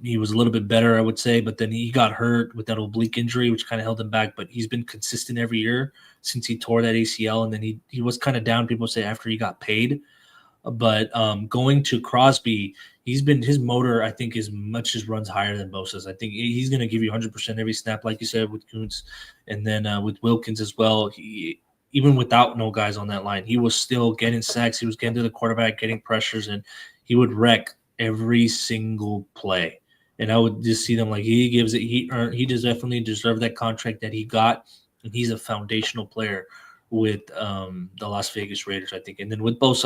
He was a little bit better, I would say, but then he got hurt with that oblique injury, which kind of held him back. But he's been consistent every year since he tore that ACL, and then he was kind of down. People say after he got paid, but going to Crosby, he's been his motor. I think as much as runs higher than Bosa's. I think he's going to give you 100% every snap, like you said with Kuntz, and then with Wilkins as well. He even without no guys on that line, he was still getting sacks. He was getting to the quarterback, getting pressures, and he would wreck every single play. And I would just see them like he gives it. He earned. He just definitely deserved that contract that he got, and he's a foundational player with the Las Vegas Raiders, I think. And then with Bosa,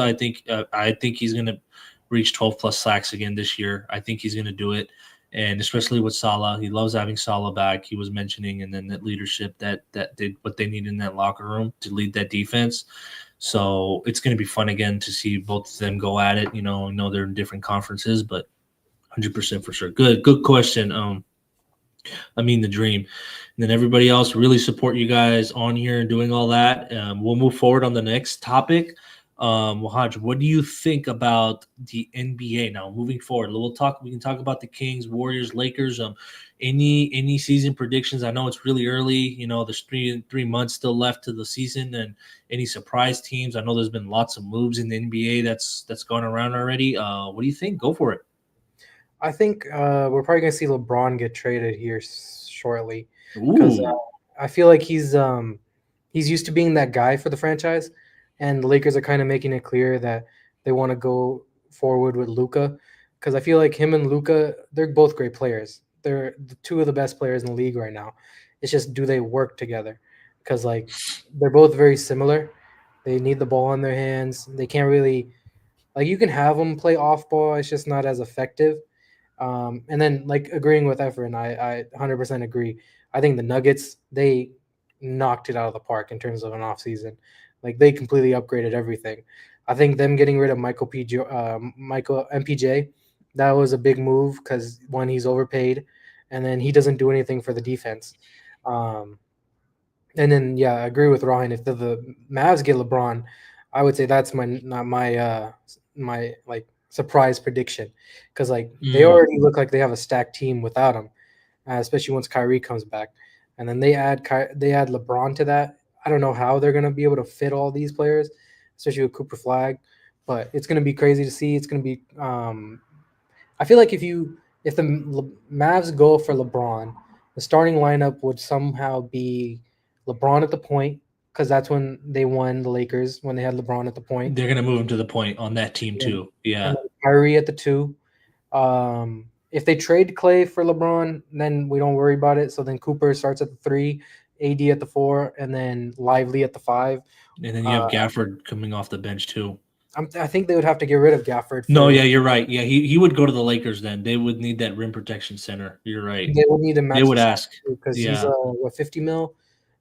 I think he's going to reach 12 plus sacks again this year. I think he's going to do it, and especially with Salah, he loves having Salah back. He was mentioning, and then that leadership that did what they need in that locker room to lead that defense. So it's going to be fun again to see both of them go at it. I know they're in different conferences, but 100% for sure. Good question. I mean, the dream. And then everybody else really support you guys on here and doing all that. We'll move forward on the next topic. Wahhaj, what do you think about the NBA now moving forward? We can talk about the Kings, Warriors, Lakers. Any season predictions? I know it's really early. There's three months still left to the season, and any surprise teams? I know there's been lots of moves in the NBA that's gone around already. What do you think? Go for it. I think we're probably going to see LeBron get traded here shortly because Ooh, I feel like he's used to being that guy for the franchise, and the Lakers are kind of making it clear that they want to go forward with Luca because I feel like him and Luca, they're both great players. They're the two of the best players in the league right now. It's just do they work together? Because like they're both very similar. They need the ball in their hands. They can't really like you can have them play off ball. It's just not as effective. And then like agreeing with Efren, I 100% agree. I think the Nuggets, they knocked it out of the park in terms of an offseason. Like they completely upgraded everything. I think them getting rid of Michael MPJ, that was a big move because one, he's overpaid, and then he doesn't do anything for the defense. Um, and then yeah, I agree with Ryan. If the Mavs get LeBron, I would say that's my not my my like surprise prediction because like they Mm. already look like they have a stacked team without him, especially once Kyrie comes back, and then they add LeBron to that. I don't know how they're gonna be able to fit all these players, especially with Cooper Flag, but it's gonna be crazy to see. It's gonna be I feel like if the Mavs go for LeBron, the starting lineup would somehow be LeBron at the point because that's when they won the Lakers when they had LeBron at the point. They're gonna move him to the point on that team Yeah. too. And Yeah, then Kyrie at the two. If they trade Clay for LeBron, then we don't worry about it. So then Cooper starts at the three, AD at the four, and then Lively at the five. and then you Uh, have Gafford coming off the bench too. I think they would have to get rid of Gafford No, for. yeah, you're right. Yeah, he would go to the Lakers then. They would need that rim protection center. You're right. They would need to They match would the ask. salary because he's Yeah, what 50 mil,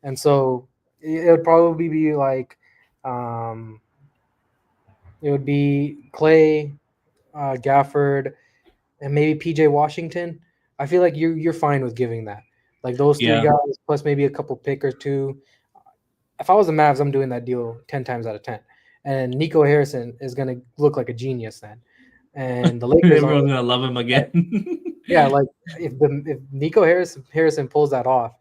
and so it would probably be like, um, it would be Clay, Gafford, and maybe PJ Washington. I feel like you're fine with giving that, like those three yeah. guys plus maybe a couple pick or two. If I was the Mavs, I'm doing that deal 10 times out of 10. And Nico Harrison is gonna look like a genius then, and the Lakers aren't. Everyone's gonna love him again. Yeah, like if Nico Harrison pulls that off,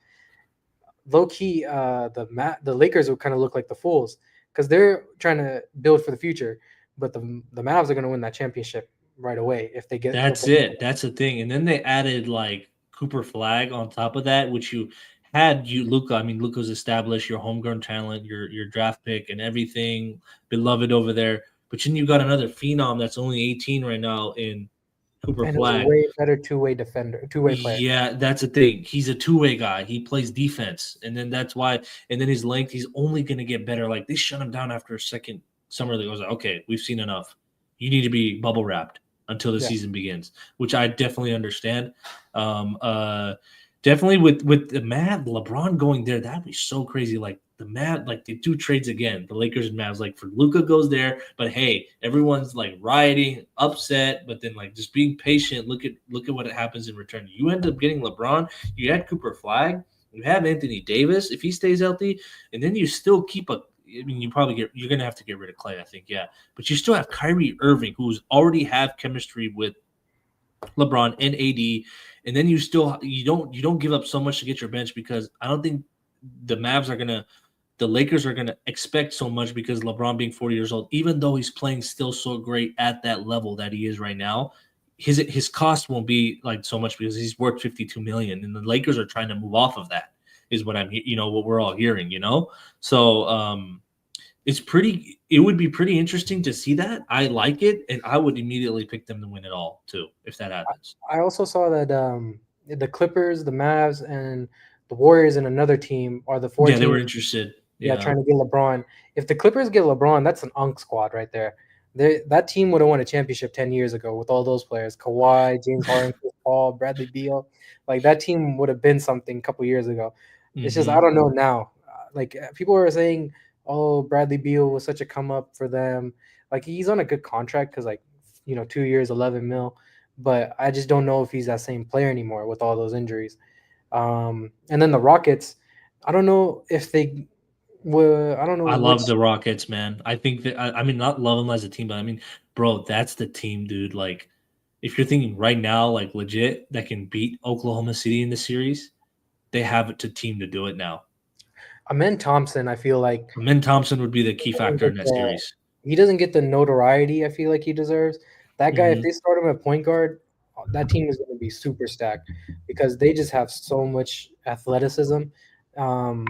low key, the Lakers would kind of look like the fools because they're trying to build for the future, but the Mavs are going to win that championship right away if they get That's LeBron. it. That's the thing. And then they added like Cooper Flag on top of that, which you had you Luca. I mean, Luca's established your homegrown talent, your draft pick, and everything beloved over there. But then you got another phenom that's only 18 right now in Cooper And who's a Flag. way better two-way defender, two-way player. Yeah, that's the thing. He's a two-way guy. He plays defense, and then that's why. And then his length, he's only going to get better. Like they shut him down after a second summer league. I was like, okay, we've seen enough. You need to be bubble wrapped until the Yeah, season begins, which I definitely understand. Um, uh, Definitely with the Mad LeBron going there, that'd be so crazy. Like the Mad, like they do trades again. The Lakers and Mavs, like for Luca goes there, but hey, everyone's like rioting, upset, but then like just being patient. Look at what happens in return. You end up getting LeBron. You add Cooper Flag. You have Anthony Davis if he stays healthy, and then you still keep a. I mean, you're gonna have to get rid of Clay, I think, yeah. But you still have Kyrie Irving, who's already have chemistry with LeBron and AD, and then you don't give up so much to get your bench because I don't think the Lakers are gonna expect so much because LeBron being 40 years old, even though he's playing still so great at that level that he is right now, his cost won't be like so much because he's worth 52 million, and the Lakers are trying to move off of that. Is what what we're all hearing, So it would be pretty interesting to see that. I like it, and I would immediately pick them to win it all too if that happens. I also saw that the Clippers, the Mavs, and the Warriors and another team are the four Yeah, they teams. were interested. Yeah, Yeah. trying to get LeBron. If the Clippers get LeBron, that's an unk squad right there. That team would have won a championship 10 years ago with all those players: Kawhi, James Harden, Chris Paul, Bradley Beal. Like that team would have been something a couple years ago. It's just I Hmm. don't know now. People are saying, "Oh, Bradley Beal was such a come up for them." Like he's on a good contract because 2 years, 11 mil. But I just don't know if he's that same player anymore with all those injuries. And then the Rockets, I don't know if they I don't know I love which. the Rockets, man. I think that I mean not love them as a team, but I mean, bro, that's the team, dude. Like, if you're thinking right now, like legit, that can beat Oklahoma City in the series, they have it to team to do it now. Amen Thompson, I feel like Min Thompson would be the key doesn't factor in get that the series. he doesn't get the notoriety I feel like he deserves. That guy, if Hmm. they start him at point guard, that team is going to be super stacked because they just have so much athleticism. Um,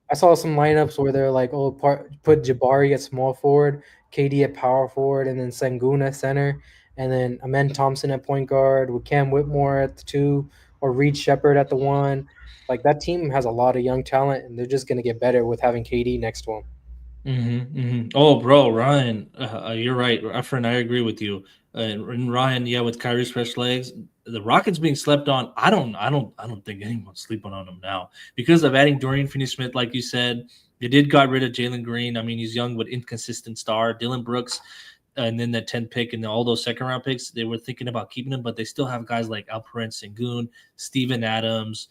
I saw some lineups where they're like, oh, put Jabari at small forward, KD at power forward, and then Sengun at center, and then Amen Thompson at point guard with Cam Whitmore at the two, or Reed Shepard at the one. Like that team has a lot of young talent, and they're just going to get better with having KD next to him. Oh, bro, Ryan, you're right. Efren, I agree with you. And Ryan, yeah, with Kyrie's fresh legs, the Rockets being slept on. I don't think anyone's sleeping on them now because of adding Dorian Finney-Smith, like you said. They did got rid of Jalen Green. I mean, he's young but inconsistent star. Dylan Brooks, and then that 10 pick and all those second round picks, they were thinking about keeping him, but they still have guys like Alperen Sengun, Steven Adams,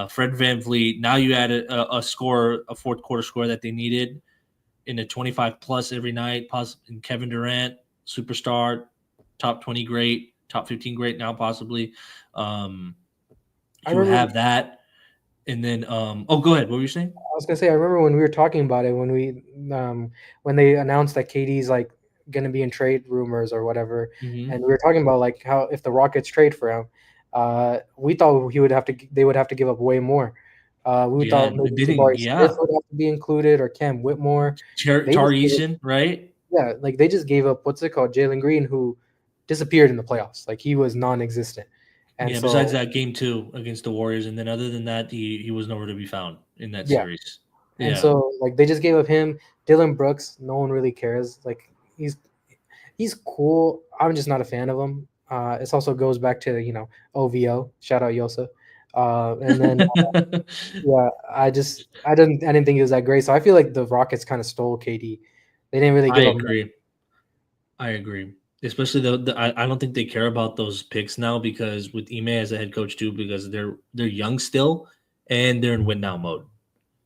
Fred VanVleet. Now you add a score, a fourth quarter score that they needed in a 25 plus every night, and Kevin Durant, superstar, top 20 great, top 15 great now possibly. I You remember have that. And then, go ahead. What were you saying? I was gonna say I remember when we were talking about it when they announced that KD's like gonna be in trade rumors or whatever, Mm-hmm. and we were talking about like how if the Rockets trade for him, we thought they would have to give up way more. We Yeah, thought they maybe didn't. Jabari Smith Yeah, would have to be included or Cam Whitmore. They just gave, Eason, right? like they just gave up what's it called, Jalen Green, who disappeared in the playoffs. Like he was non-existent, and Yeah, besides so that game 2 against the Warriors, and then other than that, he was nowhere to be found in that yeah. series. And Yeah, so like they just gave up him, Dylan Brooks. No one really cares. Like he's cool. I'm just not a fan of him. This also goes back to OVO. Shout out Yosa. And then yeah, I didn't think he was that great. So I feel like the Rockets kind of stole KD. They didn't really I give up. agree. I agree. Especially I don't think they care about those picks now because with Ime as a head coach too, because they're young still and they're in win now mode.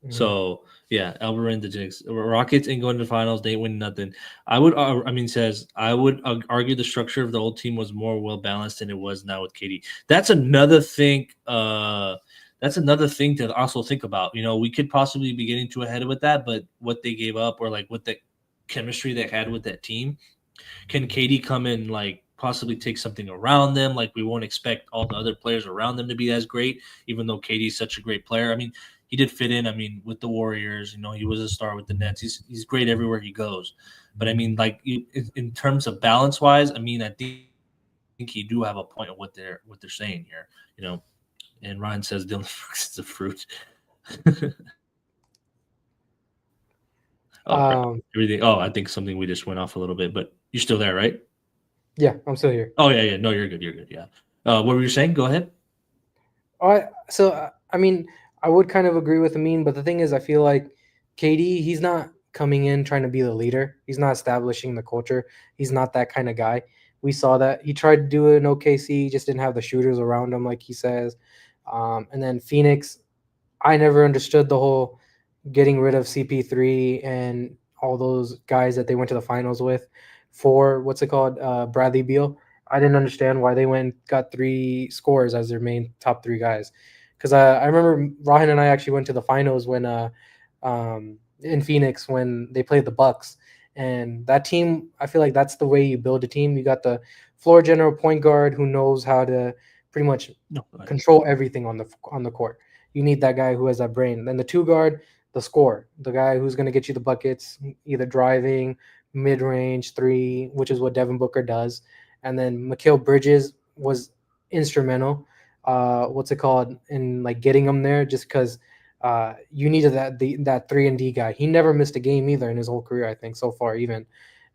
Mhm. So yeah, Alberin the Jigs. Rockets ain't going to the finals. They ain't win nothing. I would argue the structure of the old team was more well balanced than it was now with KD. That's another thing. That's another thing to also think about. We could possibly be getting too ahead with that, but what they gave up or like what the chemistry they had with that team, can KD come in like possibly take something around them? Like we won't expect all the other players around them to be as great, even though KD is such a great player. I mean, he did fit in. I mean, with the Warriors, he was a star with the Nets. He's great everywhere he goes. But I mean, like in terms of balance wise, I mean, I think you do have a point of what they're saying here. And Ryan says Dylan Brooks is a fruit. Oh crap! Um, Everything. Oh, I think something we just went off a little bit, but you're still there, right? yeah, I'm still here. Oh yeah, yeah. No, you're good. You're good. Yeah. What were you saying? Go ahead. I mean, I would kind of agree with Amin, but the thing is, I feel like KD, he's not coming in trying to be the leader. He's not establishing the culture. He's not that kind of guy. We saw that he tried to do it in OKC, just didn't have the shooters around him, like he says. And then Phoenix, I never understood the whole getting rid of CP3 and all those guys that they went to the finals with for what's it called, Bradley Beal. I didn't understand why they went and got three scores as their main top three guys. Because I remember Rahan and I actually went to the finals when in Phoenix when they played the Bucks, and that team. I feel like that's the way you build a team. You got the floor general point guard who knows how to pretty much No. Go ahead. control everything on the court. You need that guy who has that brain. Then the two guard, the score, the guy who's going to get you the buckets, either driving, mid range, three, which is what Devin Booker does. And then Mikal Bridges was instrumental. What's it called in like getting him there, just because you needed that 3 and D guy. He never missed a game either in his whole career, I think, so far even.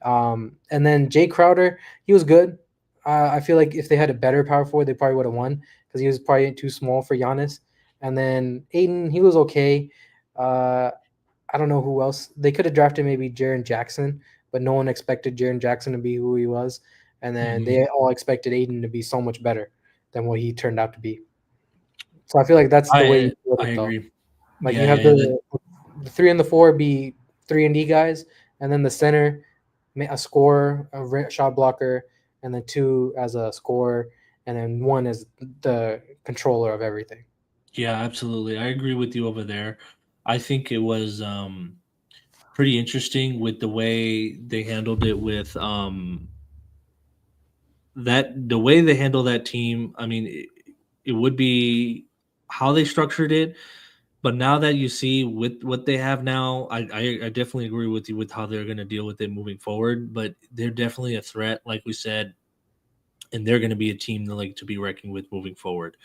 And then Jay Crowder, he was good. I feel like if they had a better power forward, they probably would have won because he was probably too small for Giannis. And then Aiden, he was okay. Uh, I don't know who else. They could have drafted maybe Jaren Jackson, but no one expected Jaren Jackson to be who he was. And then Mhm. they all expected Aiden to be so much better than what he turned out to be. So I feel like that's the way you I do I it, though. agree. Like Yeah, you yeah, have yeah. the 3 and the 4 be 3 and D guys, and then the center, a scorer, shot blocker, and then two as a scorer, and then one as the controller of everything. Yeah, absolutely. I agree with you over there. I think it was pretty interesting with the way they handled it with the way they handle that team. I mean, it would be how they structured it. But now that you see with what they have now, I definitely agree with you with how they're going to deal with it moving forward. But they're definitely a threat, like we said, and they're going to be a team to be reckoning with moving forward.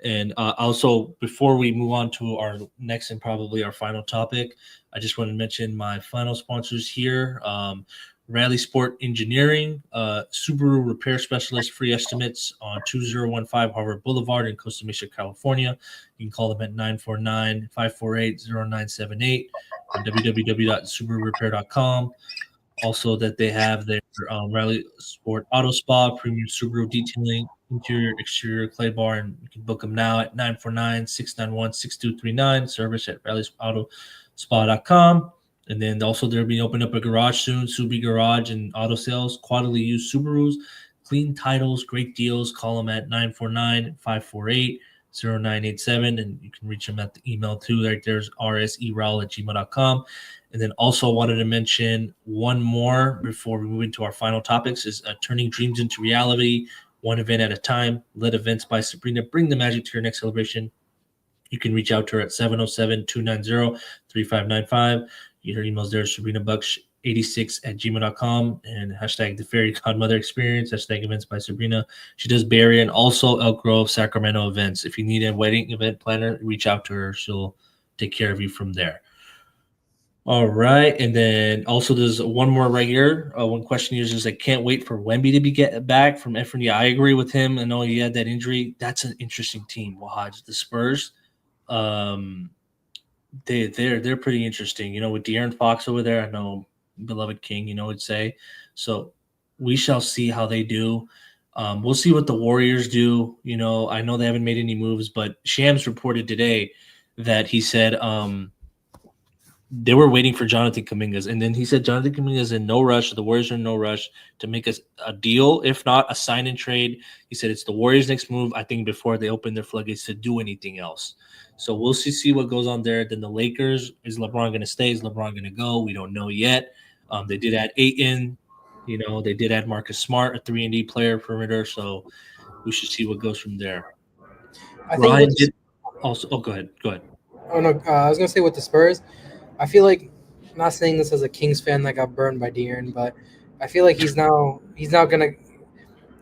And also, before we move on to our next and probably our final topic, I just want to mention my final sponsors here. Rallysport Engineering, Subaru repair specialist, free estimates on 2015 Harvard Boulevard in Costa Mesa, California. You can call them at 949-548-0978 and www.subarurepair.com. Also, that they have their Rally Sport Auto Spa, premium Subaru detailing, interior, exterior, clay bar, and you can book them now at 949-691-6239. Service at rallyAutoSpa.com. And then also they'll be opening up a garage soon, SubiGarage and auto sales, quality used Subarus, clean titles, great deals. Call them at 949-548-0987. And you can reach them at the email too. Right there's rseraul@gmail.com. And then also wanted to mention one more before we move into our final topics is turning dreams into reality, one event at a time. Led events by Sabrina. Bring the magic to your next celebration. You can reach out to her at 707-290-3595. Her email's there, sabrinabucks86@gmail.com, and hashtag the fairy godmother experience, hashtag events by Sabrina. She does Bay Area and also Elk Grove, Sacramento events. If you need a wedding event planner, reach out to her. She'll take care of you from there. All right, and then also there's one more right here. One question here is I can't wait for Wemby to be get back from Efren. Yeah, I agree with him. I know he had that injury. That's an interesting team. Wahhaj, the Spurs. They're pretty interesting. With De'Aaron Fox over there, I know beloved King. Would say. So we shall see how they do. We'll see what the Warriors do. I know they haven't made any moves, but Shams reported today that he said they were waiting for Jonathan Kuminga's, and then he said Jonathan Kuminga's in no rush. The Warriors are in no rush to make us a deal, if not a sign and trade. He said it's the Warriors' next move, I think, before they open their floodgates to do anything else. So we'll see what goes on there. Then the Lakers, is LeBron going to stay? Is LeBron going to go? We don't know yet. They did add Ayton. They did add Marcus Smart, a 3-and-D player perimeter. So we should see what goes from there. I think Ryan did also. Oh, go ahead. Oh no, I was gonna say with the Spurs, I feel like I'm not saying this as a Kings fan that got burned by De'Aaron, but I feel like he's now gonna.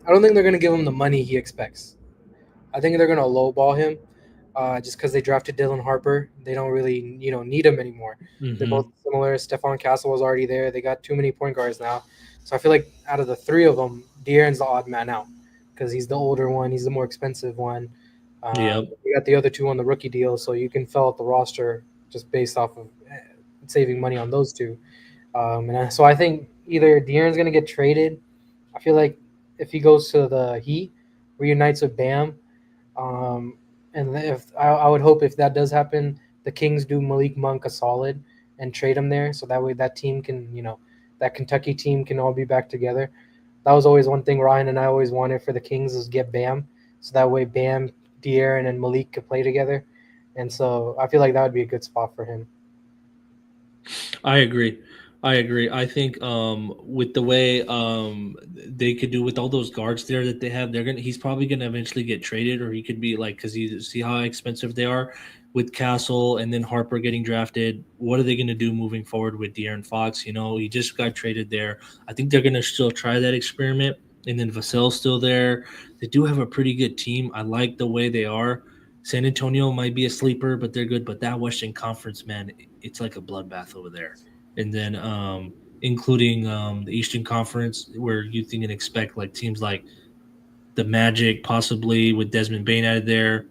I don't think they're gonna give him the money he expects. I think they're gonna lowball him, just because they drafted Dylan Harper. They don't really need him anymore. They're both similar. Stephon Castle was already there. They got too many point guards now, so I feel like out of the three of them, De'Aaron's the odd man out because he's the older one. He's the more expensive one. Yep. You got the other two on the rookie deal, so you can fill out the roster just based off of saving money on those two. So I think either De'Aaron's going to get traded. I feel like if he goes to the Heat, reunites with Bam, and if I would hope if that does happen, the Kings do Malik Monk a solid and trade him there, so that way that team can, that Kentucky team can all be back together. That was always one thing Ryan and I always wanted for the Kings is get Bam, so that way Bam, De'Aaron, and Malik could play together, and so I feel like that would be a good spot for him. I agree. I think with the way they could do with all those guards there that they have, he's probably gonna eventually get traded, or he could be like, because you see how expensive they are with Castle and then Harper getting drafted. What are they gonna do moving forward with De'Aaron Fox? He just got traded there. I think they're gonna still try that experiment, and then Vassell's still there. They do have a pretty good team. I like the way they are. San Antonio might be a sleeper, but they're good. But that Western Conference, man, it's like a bloodbath over there. And then including the Eastern Conference, where you think and expect like teams like the Magic, possibly with Desmond Bain out of there,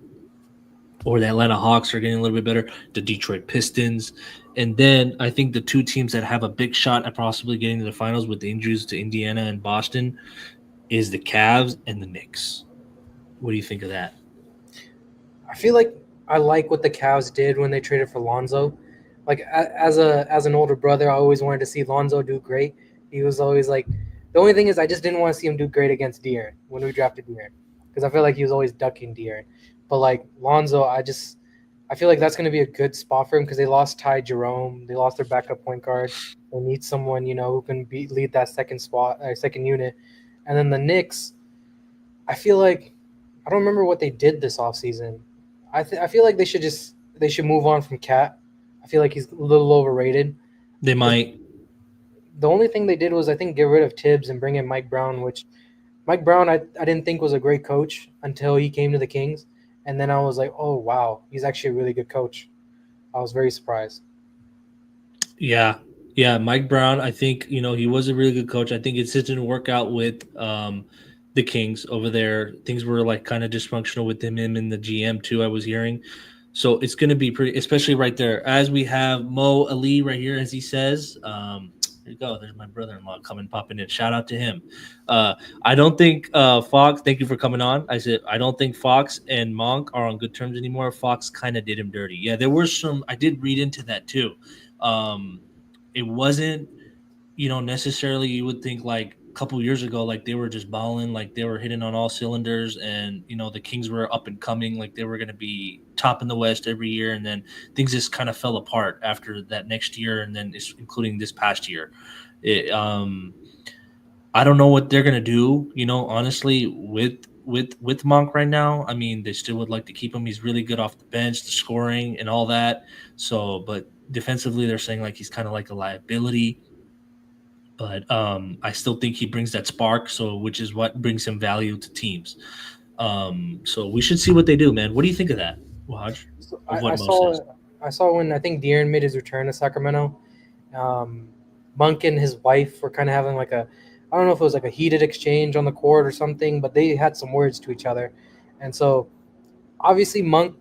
or the Atlanta Hawks are getting a little bit better, the Detroit Pistons. And then I think the two teams that have a big shot at possibly getting to the finals with the injuries to Indiana and Boston is the Cavs and the Knicks. What do you think of that? I feel like I like what the Cavs did when they traded for Lonzo. Like as an older brother, I always wanted to see Lonzo do great. He was always like, the only thing is I just didn't want to see him do great against De'Aaron when we drafted De'Aaron, because I feel like he was always ducking De'Aaron. But like Lonzo, I feel like that's going to be a good spot for him because they lost Ty Jerome, they lost their backup point guard. They need someone who can lead that second unit. And then the Knicks, I feel like I don't remember what they did this offseason. I feel like they should move on from Cat. I feel like he's a little overrated. They might. The only thing they did was I think get rid of Tibbs and bring in Mike Brown, which Mike Brown I didn't think was a great coach until he came to the Kings, and then I was like, oh wow, he's actually a really good coach. I was very surprised. Yeah, Yeah, Mike Brown, I think, he was a really good coach. I think it just didn't work out with the Kings over there. Things were like kind of dysfunctional with him and the GM too, I was hearing. So it's going to be pretty, especially right there. As we have Mo Ali right here, as he says, there you go. There's my brother-in-law coming, popping in. Shout out to him. I don't think Fox, thank you for coming on. I said, I don't think Fox and Monk are on good terms anymore. Fox kind of did him dirty. Yeah, there were some, I did read into that too. It wasn't, necessarily you would think like a couple years ago, like they were just balling, like they were hitting on all cylinders, and the Kings were up and coming, like they were going to be top in the West every year, and then things just kind of fell apart after that next year, and then including this past year. I don't know what they're going to do, honestly, with Monk right now. I mean, they still would like to keep him. He's really good off the bench, the scoring and all that. So, but defensively, they're saying like he's kind of like a liability. But I still think he brings that spark, so which is what brings him value to teams. So we should see what they do, man. What do you think of that, Wahhaj? So Of I what Mo saw says? I saw when I think De'Aaron made his return to Sacramento. Monk and his wife were kind of having like I don't know if it was like a heated exchange on the court or something, but they had some words to each other, and so obviously Monk,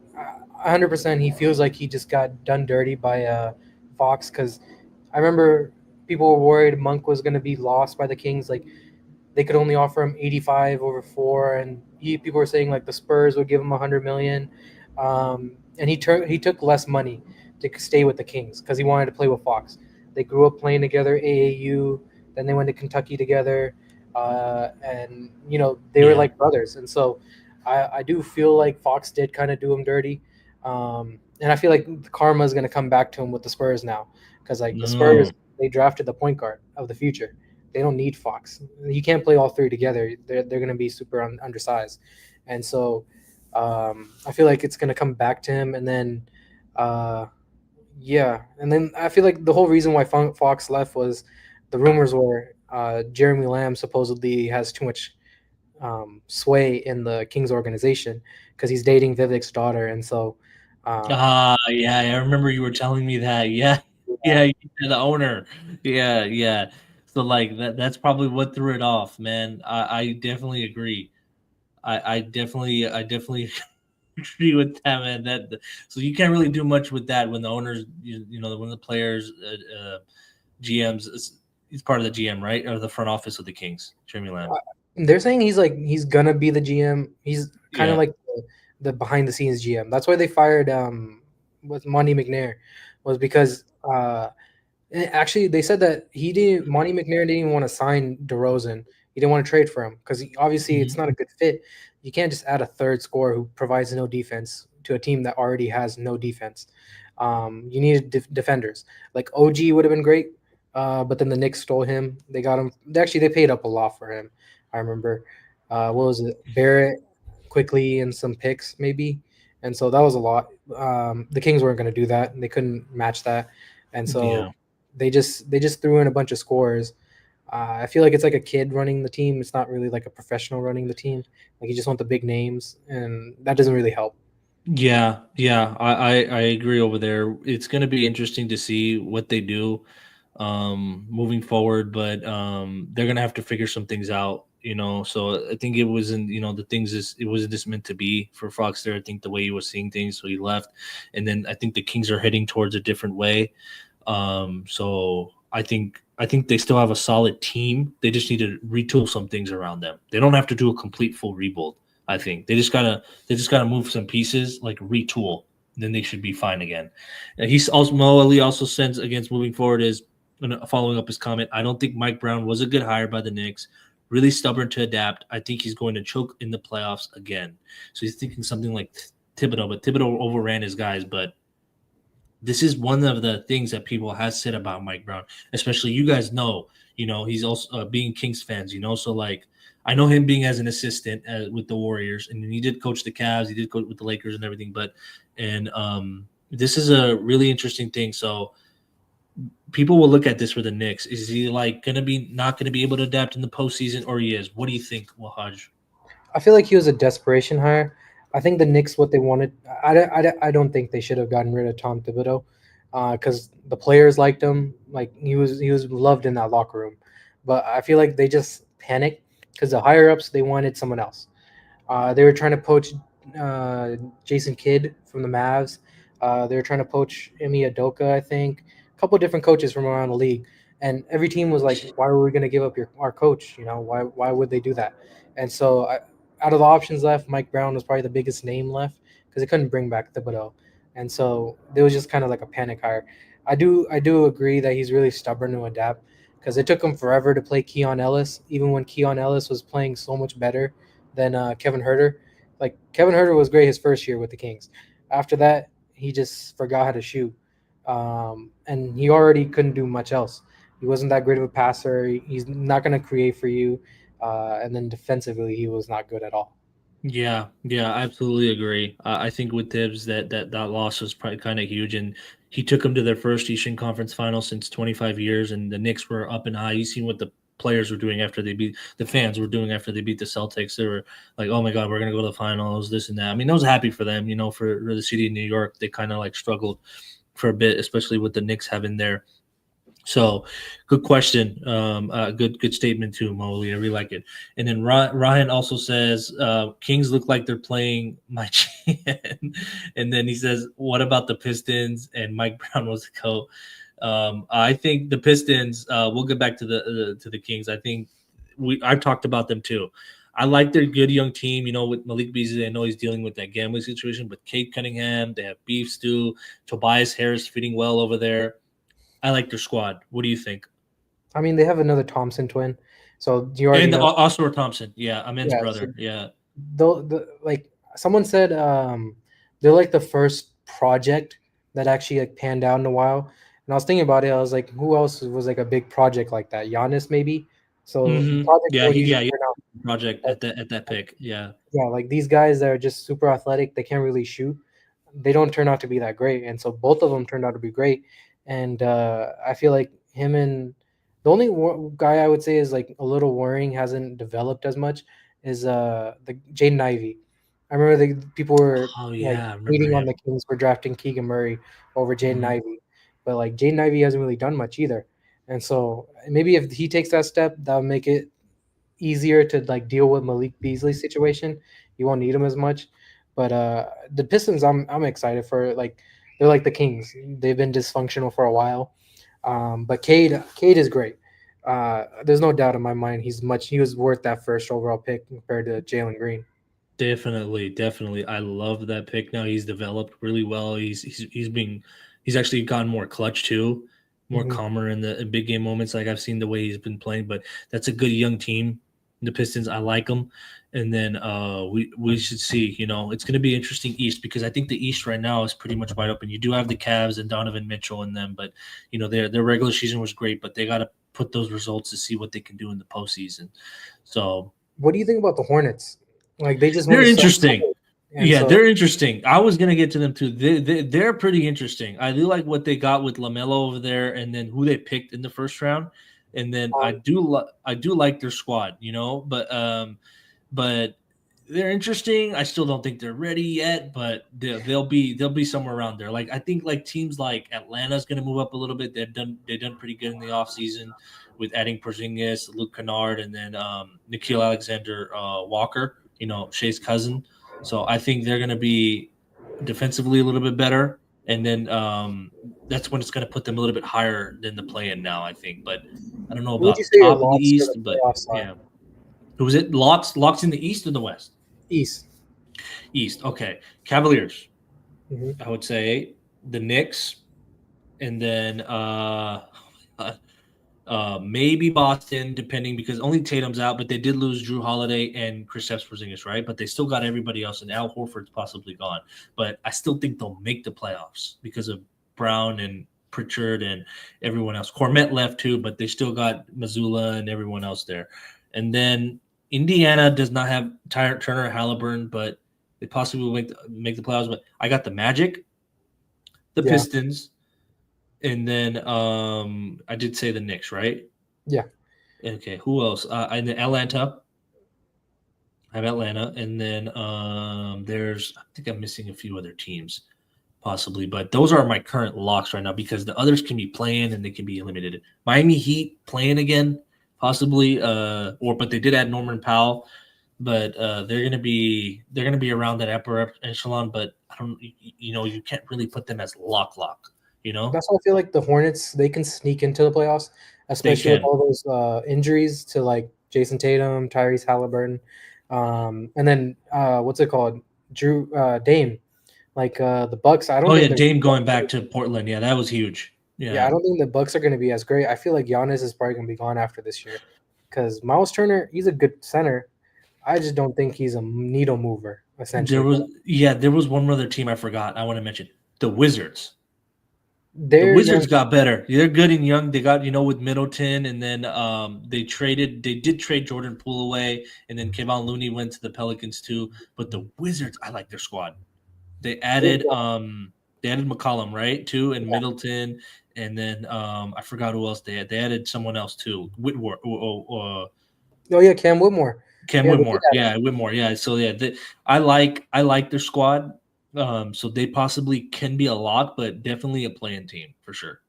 100%, he feels like he just got done dirty by Fox because I remember people were worried Monk was going to be lost by the Kings. Like they could only offer him 85 over 4, and people were saying like the Spurs would give him 100 million, and he took less money to stay with the Kings because he wanted to play with Fox. They grew up playing together, AAU, then they went to Kentucky together, and they were Yeah, like brothers, and so I do feel like Fox did kind of do him dirty, and I feel like the karma is going to come back to him with the Spurs now because like the no, Spurs, they drafted the point guard of the future. They don't need Fox. You can't play all three together. They're going to be super undersized, and so I feel like it's going to come back to him. And then, yeah, and then I feel like the whole reason why Fox left was the rumors were Jeremy Lamb supposedly has too much sway in the Kings organization because he's dating Vivek's daughter, and so um, yeah, I remember you were telling me that. Yeah, yeah, the owner. Yeah, yeah. So like that's probably what threw it off, man. I definitely agree. I definitely agree with that, man. So you can't really do much with that when the owners, when the players, GMs, he's part of the GM, right, or the front office of the Kings, Jeremy Lamb. they're saying he's gonna be the GM. He's kind of Yeah. like the behind the scenes GM. That's why they fired with Monty McNair, was because actually they said that Monty McNair didn't even want to sign DeRozan. He didn't want to trade for him because obviously it's Mhm. not a good fit. You can't just add a third scorer who provides no defense to a team that already has no defense. You needed defenders. Like OG would have been great, but then the Knicks stole him. They got him. They paid up a lot for him. I remember. What was it? Barrett quickly and some picks maybe, and so that was a lot. The Kings weren't going to do that, and they couldn't match that, and so Yeah. they just threw in a bunch of scores. I feel like it's like a kid running the team. It's not really like a professional running the team. Like you just want the big names, and that doesn't really help. Yeah, yeah, I agree over there. It's going to be interesting to see what they do moving forward, but they're going to have to figure some things out, So I think it wasn't, the things is it wasn't just meant to be for Fox there. I think the way he was seeing things, so he left, and then I think the Kings are heading towards a different way. So I think they still have a solid team. They just need to retool some things around them. They don't have to do a complete full rebuild. I think they just gotta move some pieces, like retool. Then they should be fine again. He's also Mo Ali also says against moving forward is following up his comment. I don't think Mike Brown was a good hire by the Knicks. Really stubborn to adapt. I think he's going to choke in the playoffs again. So he's thinking something like Thibodeau, but Thibodeau overran his guys. But this is one of the things that people has said about Mike Brown, especially you guys know, he's also being Kings fans, so like I know him being as an assistant with the Warriors, and he did coach the Cavs, he did coach with the Lakers and everything, but and this is a really interesting thing. So people will look at this for the Knicks. Is he like not gonna be able to adapt in the postseason, or he is? What do you think, Wahhaj? I feel like he was a desperation hire. I think the Knicks, what they wanted, I don't think they should have gotten rid of Tom Thibodeau. because the players liked him. Like he was loved in that locker room. But I feel like they just panicked because the higher ups they wanted someone else. They were trying to poach uh, Jason Kidd from the Mavs. They were trying to poach Emi Adoka, I think. A couple of different coaches from around the league, and every team was like, "Why were we going to give up our coach? Why would they do that?" And so, out of the options left, Mike Brown was probably the biggest name left because they couldn't bring back Thibodeau, and so it was just kind of like a panic hire. I do agree that he's really stubborn to adapt because it took him forever to play Keon Ellis, even when Keon Ellis was playing so much better than Kevin Herter. Like Kevin Herter was great his first year with the Kings. After that, he just forgot how to shoot, and he already couldn't do much else. He wasn't that great of a passer. He's not going to create for you, and then defensively, he was not good at all. Yeah, I absolutely agree. I think with Tibbs that loss was probably kind of huge, and he took them to their first Eastern Conference final since 25 years, and the Knicks were up and high. You seen what the players were doing after they beat the fans were doing after they beat the Celtics. They were like, "Oh my God, we're gonna go to the finals," this and that. I mean, I was happy for them. For the city of New York, they kind of like struggled for a bit, especially with the Knicks having their so, good question. Good statement too, Molly. I really like it. And then Ryan also says Kings look like they're playing my chin. And then he says, "What about the Pistons?" And Mike Brown was the coach. I think the Pistons. We'll get back to the Kings. I think I've talked about them too. I like their good young team. With Malik Beasley, I know he's dealing with that gambling situation, but Kate Cunningham, they have Beef Stew, Tobias Harris fitting well over there. I like their squad. What do you think? I mean, they have another Thompson twin, so you already And know. Oscar Thompson. Yeah, Amen's Yeah, so brother. Yeah. like someone said, they're like the first project that actually like panned out in a while. And I was thinking about it. I was like, who else was like a big project like that? Giannis maybe. So projects Yeah, don't usually he turn out. project Like, at that pick. Yeah. yeah, like these guys that are just super athletic, they can't really shoot. They don't turn out to be that great, and so both of them turned out to be great. And I feel like him and the only guy I would say is like a little worrying, hasn't developed as much, is the Jaden Ivey. I remember the people were Oh like yeah, I remember hating on him. the Kings for drafting Keegan Murray over Jaden Mhm. Ivey, but like Jaden Ivey hasn't really done much either. And so maybe if he takes that step, that'll make it easier to like deal with Malik Beasley's situation. You won't need him as much. But the Pistons, I'm excited for. Like they're like the Kings. They've been dysfunctional for a while. But Cade is great. There's no doubt in my mind he was worth that first overall pick compared to Jalen Green. Definitely. I love that pick. Now he's developed really well. He's actually gotten more clutch too, more Hmm. calmer in big game moments. Like I've seen the way he's been playing. But that's a good young team. The Pistons, I like them. And then we should see. It's going to be interesting East because I think the East right now is pretty much wide open. You do have the Cavs and Donovan Mitchell in them, but their regular season was great, but they got to put those results to see what they can do in the postseason. So What do you think about the Hornets? Like they just they're went interesting. and Yeah, so they're interesting. I was gonna get to them too. They're pretty interesting. I do like what they got with Lamelo over there, and then who they picked in the first round, and then um, I do like their squad, but they're interesting. I still don't think they're ready yet, but they'll be somewhere around there. Like I think like teams like Atlanta's gonna move up a little bit. They've done pretty good in the offseason with adding Porzingis, Luke Kennard, and then Nikhil Alexander Walker. Shea's cousin. So I think they're going to be defensively a little bit better, and then that's when it's going to put them a little bit higher than the play-in now. I think, but I don't know who would you about say your top of the locks for the East, but playoffs are? yeah, who was it? Locks in the East or the West? East. East. Okay, Cavaliers. Hmm. I would say the Knicks, and then maybe Boston, depending because only Tatum's out, but they did lose Drew Holiday and Kristaps Porzingis, right? But they still got everybody else, and Al Horford's possibly gone. But I still think they'll make the playoffs because of Brown and Pritchard and everyone else. Cormet left too, but they still got Missoula and everyone else there. And then Indiana does not have Turner Halliburton, but they possibly will make the playoffs. But I got the Magic, the Yeah. Pistons, and then I did say the Knicks, right? Yeah. Okay, who else? And then Atlanta. I have Atlanta, and then there's I think I'm missing a few other teams possibly. But those are my current locks right now because the others can be playing and they can be eliminated. Miami Heat playing again, possibly, but they did add Norman Powell, but they're gonna be around that upper echelon. But I don't, you can't really put them as lock. That's why I feel like the Hornets, they can sneak into the playoffs, especially with all those injuries to like Jason Tatum, Tyrese Halliburton, and then what's it called, Dame. Like the Bucks, I don't think Dame going back to Portland, that was huge. Yeah, I don't think the Bucks are going to be as great. I feel like Giannis is probably going to be gone after this year because Miles Turner, he's a good center. I just don't think he's a needle mover. Essentially, there was one other team I forgot. I want to mention the Wizards. The Wizards got better. They're good and young. They got with Middleton, and then they did trade Jordan Poole away, and then Kevon Looney went to the Pelicans too. But the Wizards, I like their squad. They added McCollum, right, too, and Middleton, and then I forgot who else they had. They added someone else too, Whitmore. Cam Whitmore. Whitmore. Yeah, so I like their squad. So they possibly can be a lock, but definitely a playing team for sure.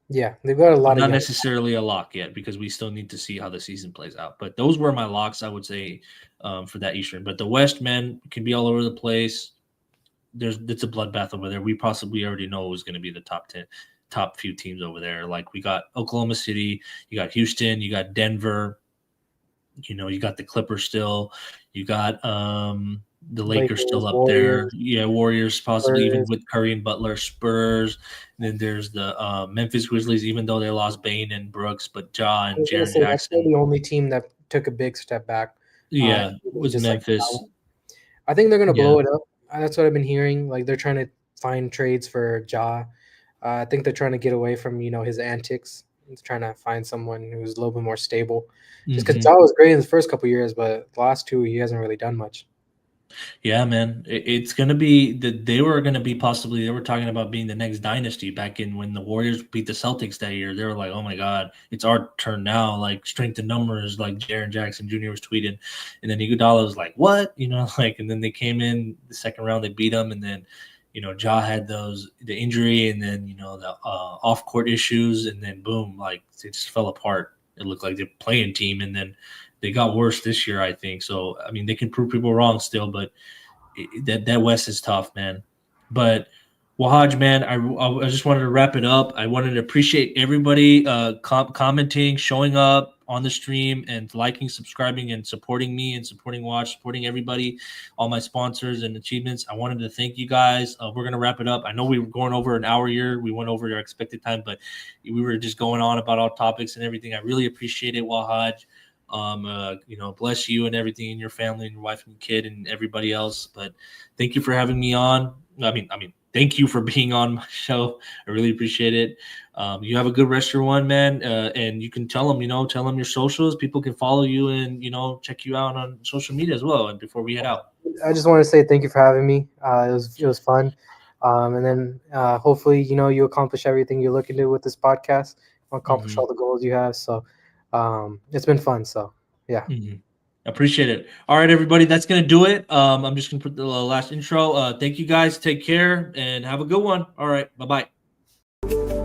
Yeah, they've got a lot not necessarily a lock yet because we still need to see how the season plays out. But those were my locks, I would say, for that Eastern. But the West, man, can be all over the place. It's a bloodbath over there. We possibly already know who's going to be the top few teams over there. Like we got Oklahoma City, you got Houston, you got Denver. You got the Clippers still. You got the Lakers still up there. Yeah, Warriors possibly even with Curry and Butler. Spurs. And then there's the Memphis Grizzlies, even though they lost Bane and Brooks, but Ja and Jaren Jackson. That's the only team that took a big step back. Yeah, was Memphis. I think they're going to blow it up. That's what I've been hearing. Like they're trying to find trades for Ja. I think they're trying to get away from his antics. He's trying to find someone who's a little bit more stable. Just because Ja was great in the first couple of years, but the last two he hasn't really done much. Yeah, man, it's gonna be they were talking about being the next dynasty back in when the Warriors beat the Celtics that year. They were like, oh my God, it's our turn now. Like strength in numbers, like Jaren Jackson Jr. was tweeting, and then Iguodala was like, what, and then they came in the second round, they beat them, and then Ja had the injury, and then the off court issues, and then boom, like it just fell apart. It looked like they're playing team, and then they got worse this year, I think. So, I mean, they can prove people wrong still, but that West is tough, man. But Wahhaj, man, I just wanted to wrap it up. I wanted to appreciate everybody commenting, showing up on the stream, and liking, subscribing, and supporting me and supporting Watch, supporting everybody, all my sponsors and achievements. I wanted to thank you guys. We're going to wrap it up. I know we were going over an hour here. We went over our expected time, but we were just going on about all topics and everything. I really appreciate it, Wahhaj. Bless you and everything, and your family and your wife and kid and everybody else. But thank you for having me on. I mean, thank you for being on my show. I really appreciate it. You have a good rest of your one, man. And you can tell them your socials. People can follow you and, check you out on social media as well. And before we head out, I just want to say thank you for having me. It was fun. And then hopefully, you accomplish everything you're looking to with this podcast, accomplish all the goals you have. So it's been fun. So yeah. Appreciate it. All right, everybody, that's going to do it. I'm just going to put the last intro. Thank you guys. Take care and have a good one. All right. Bye-bye.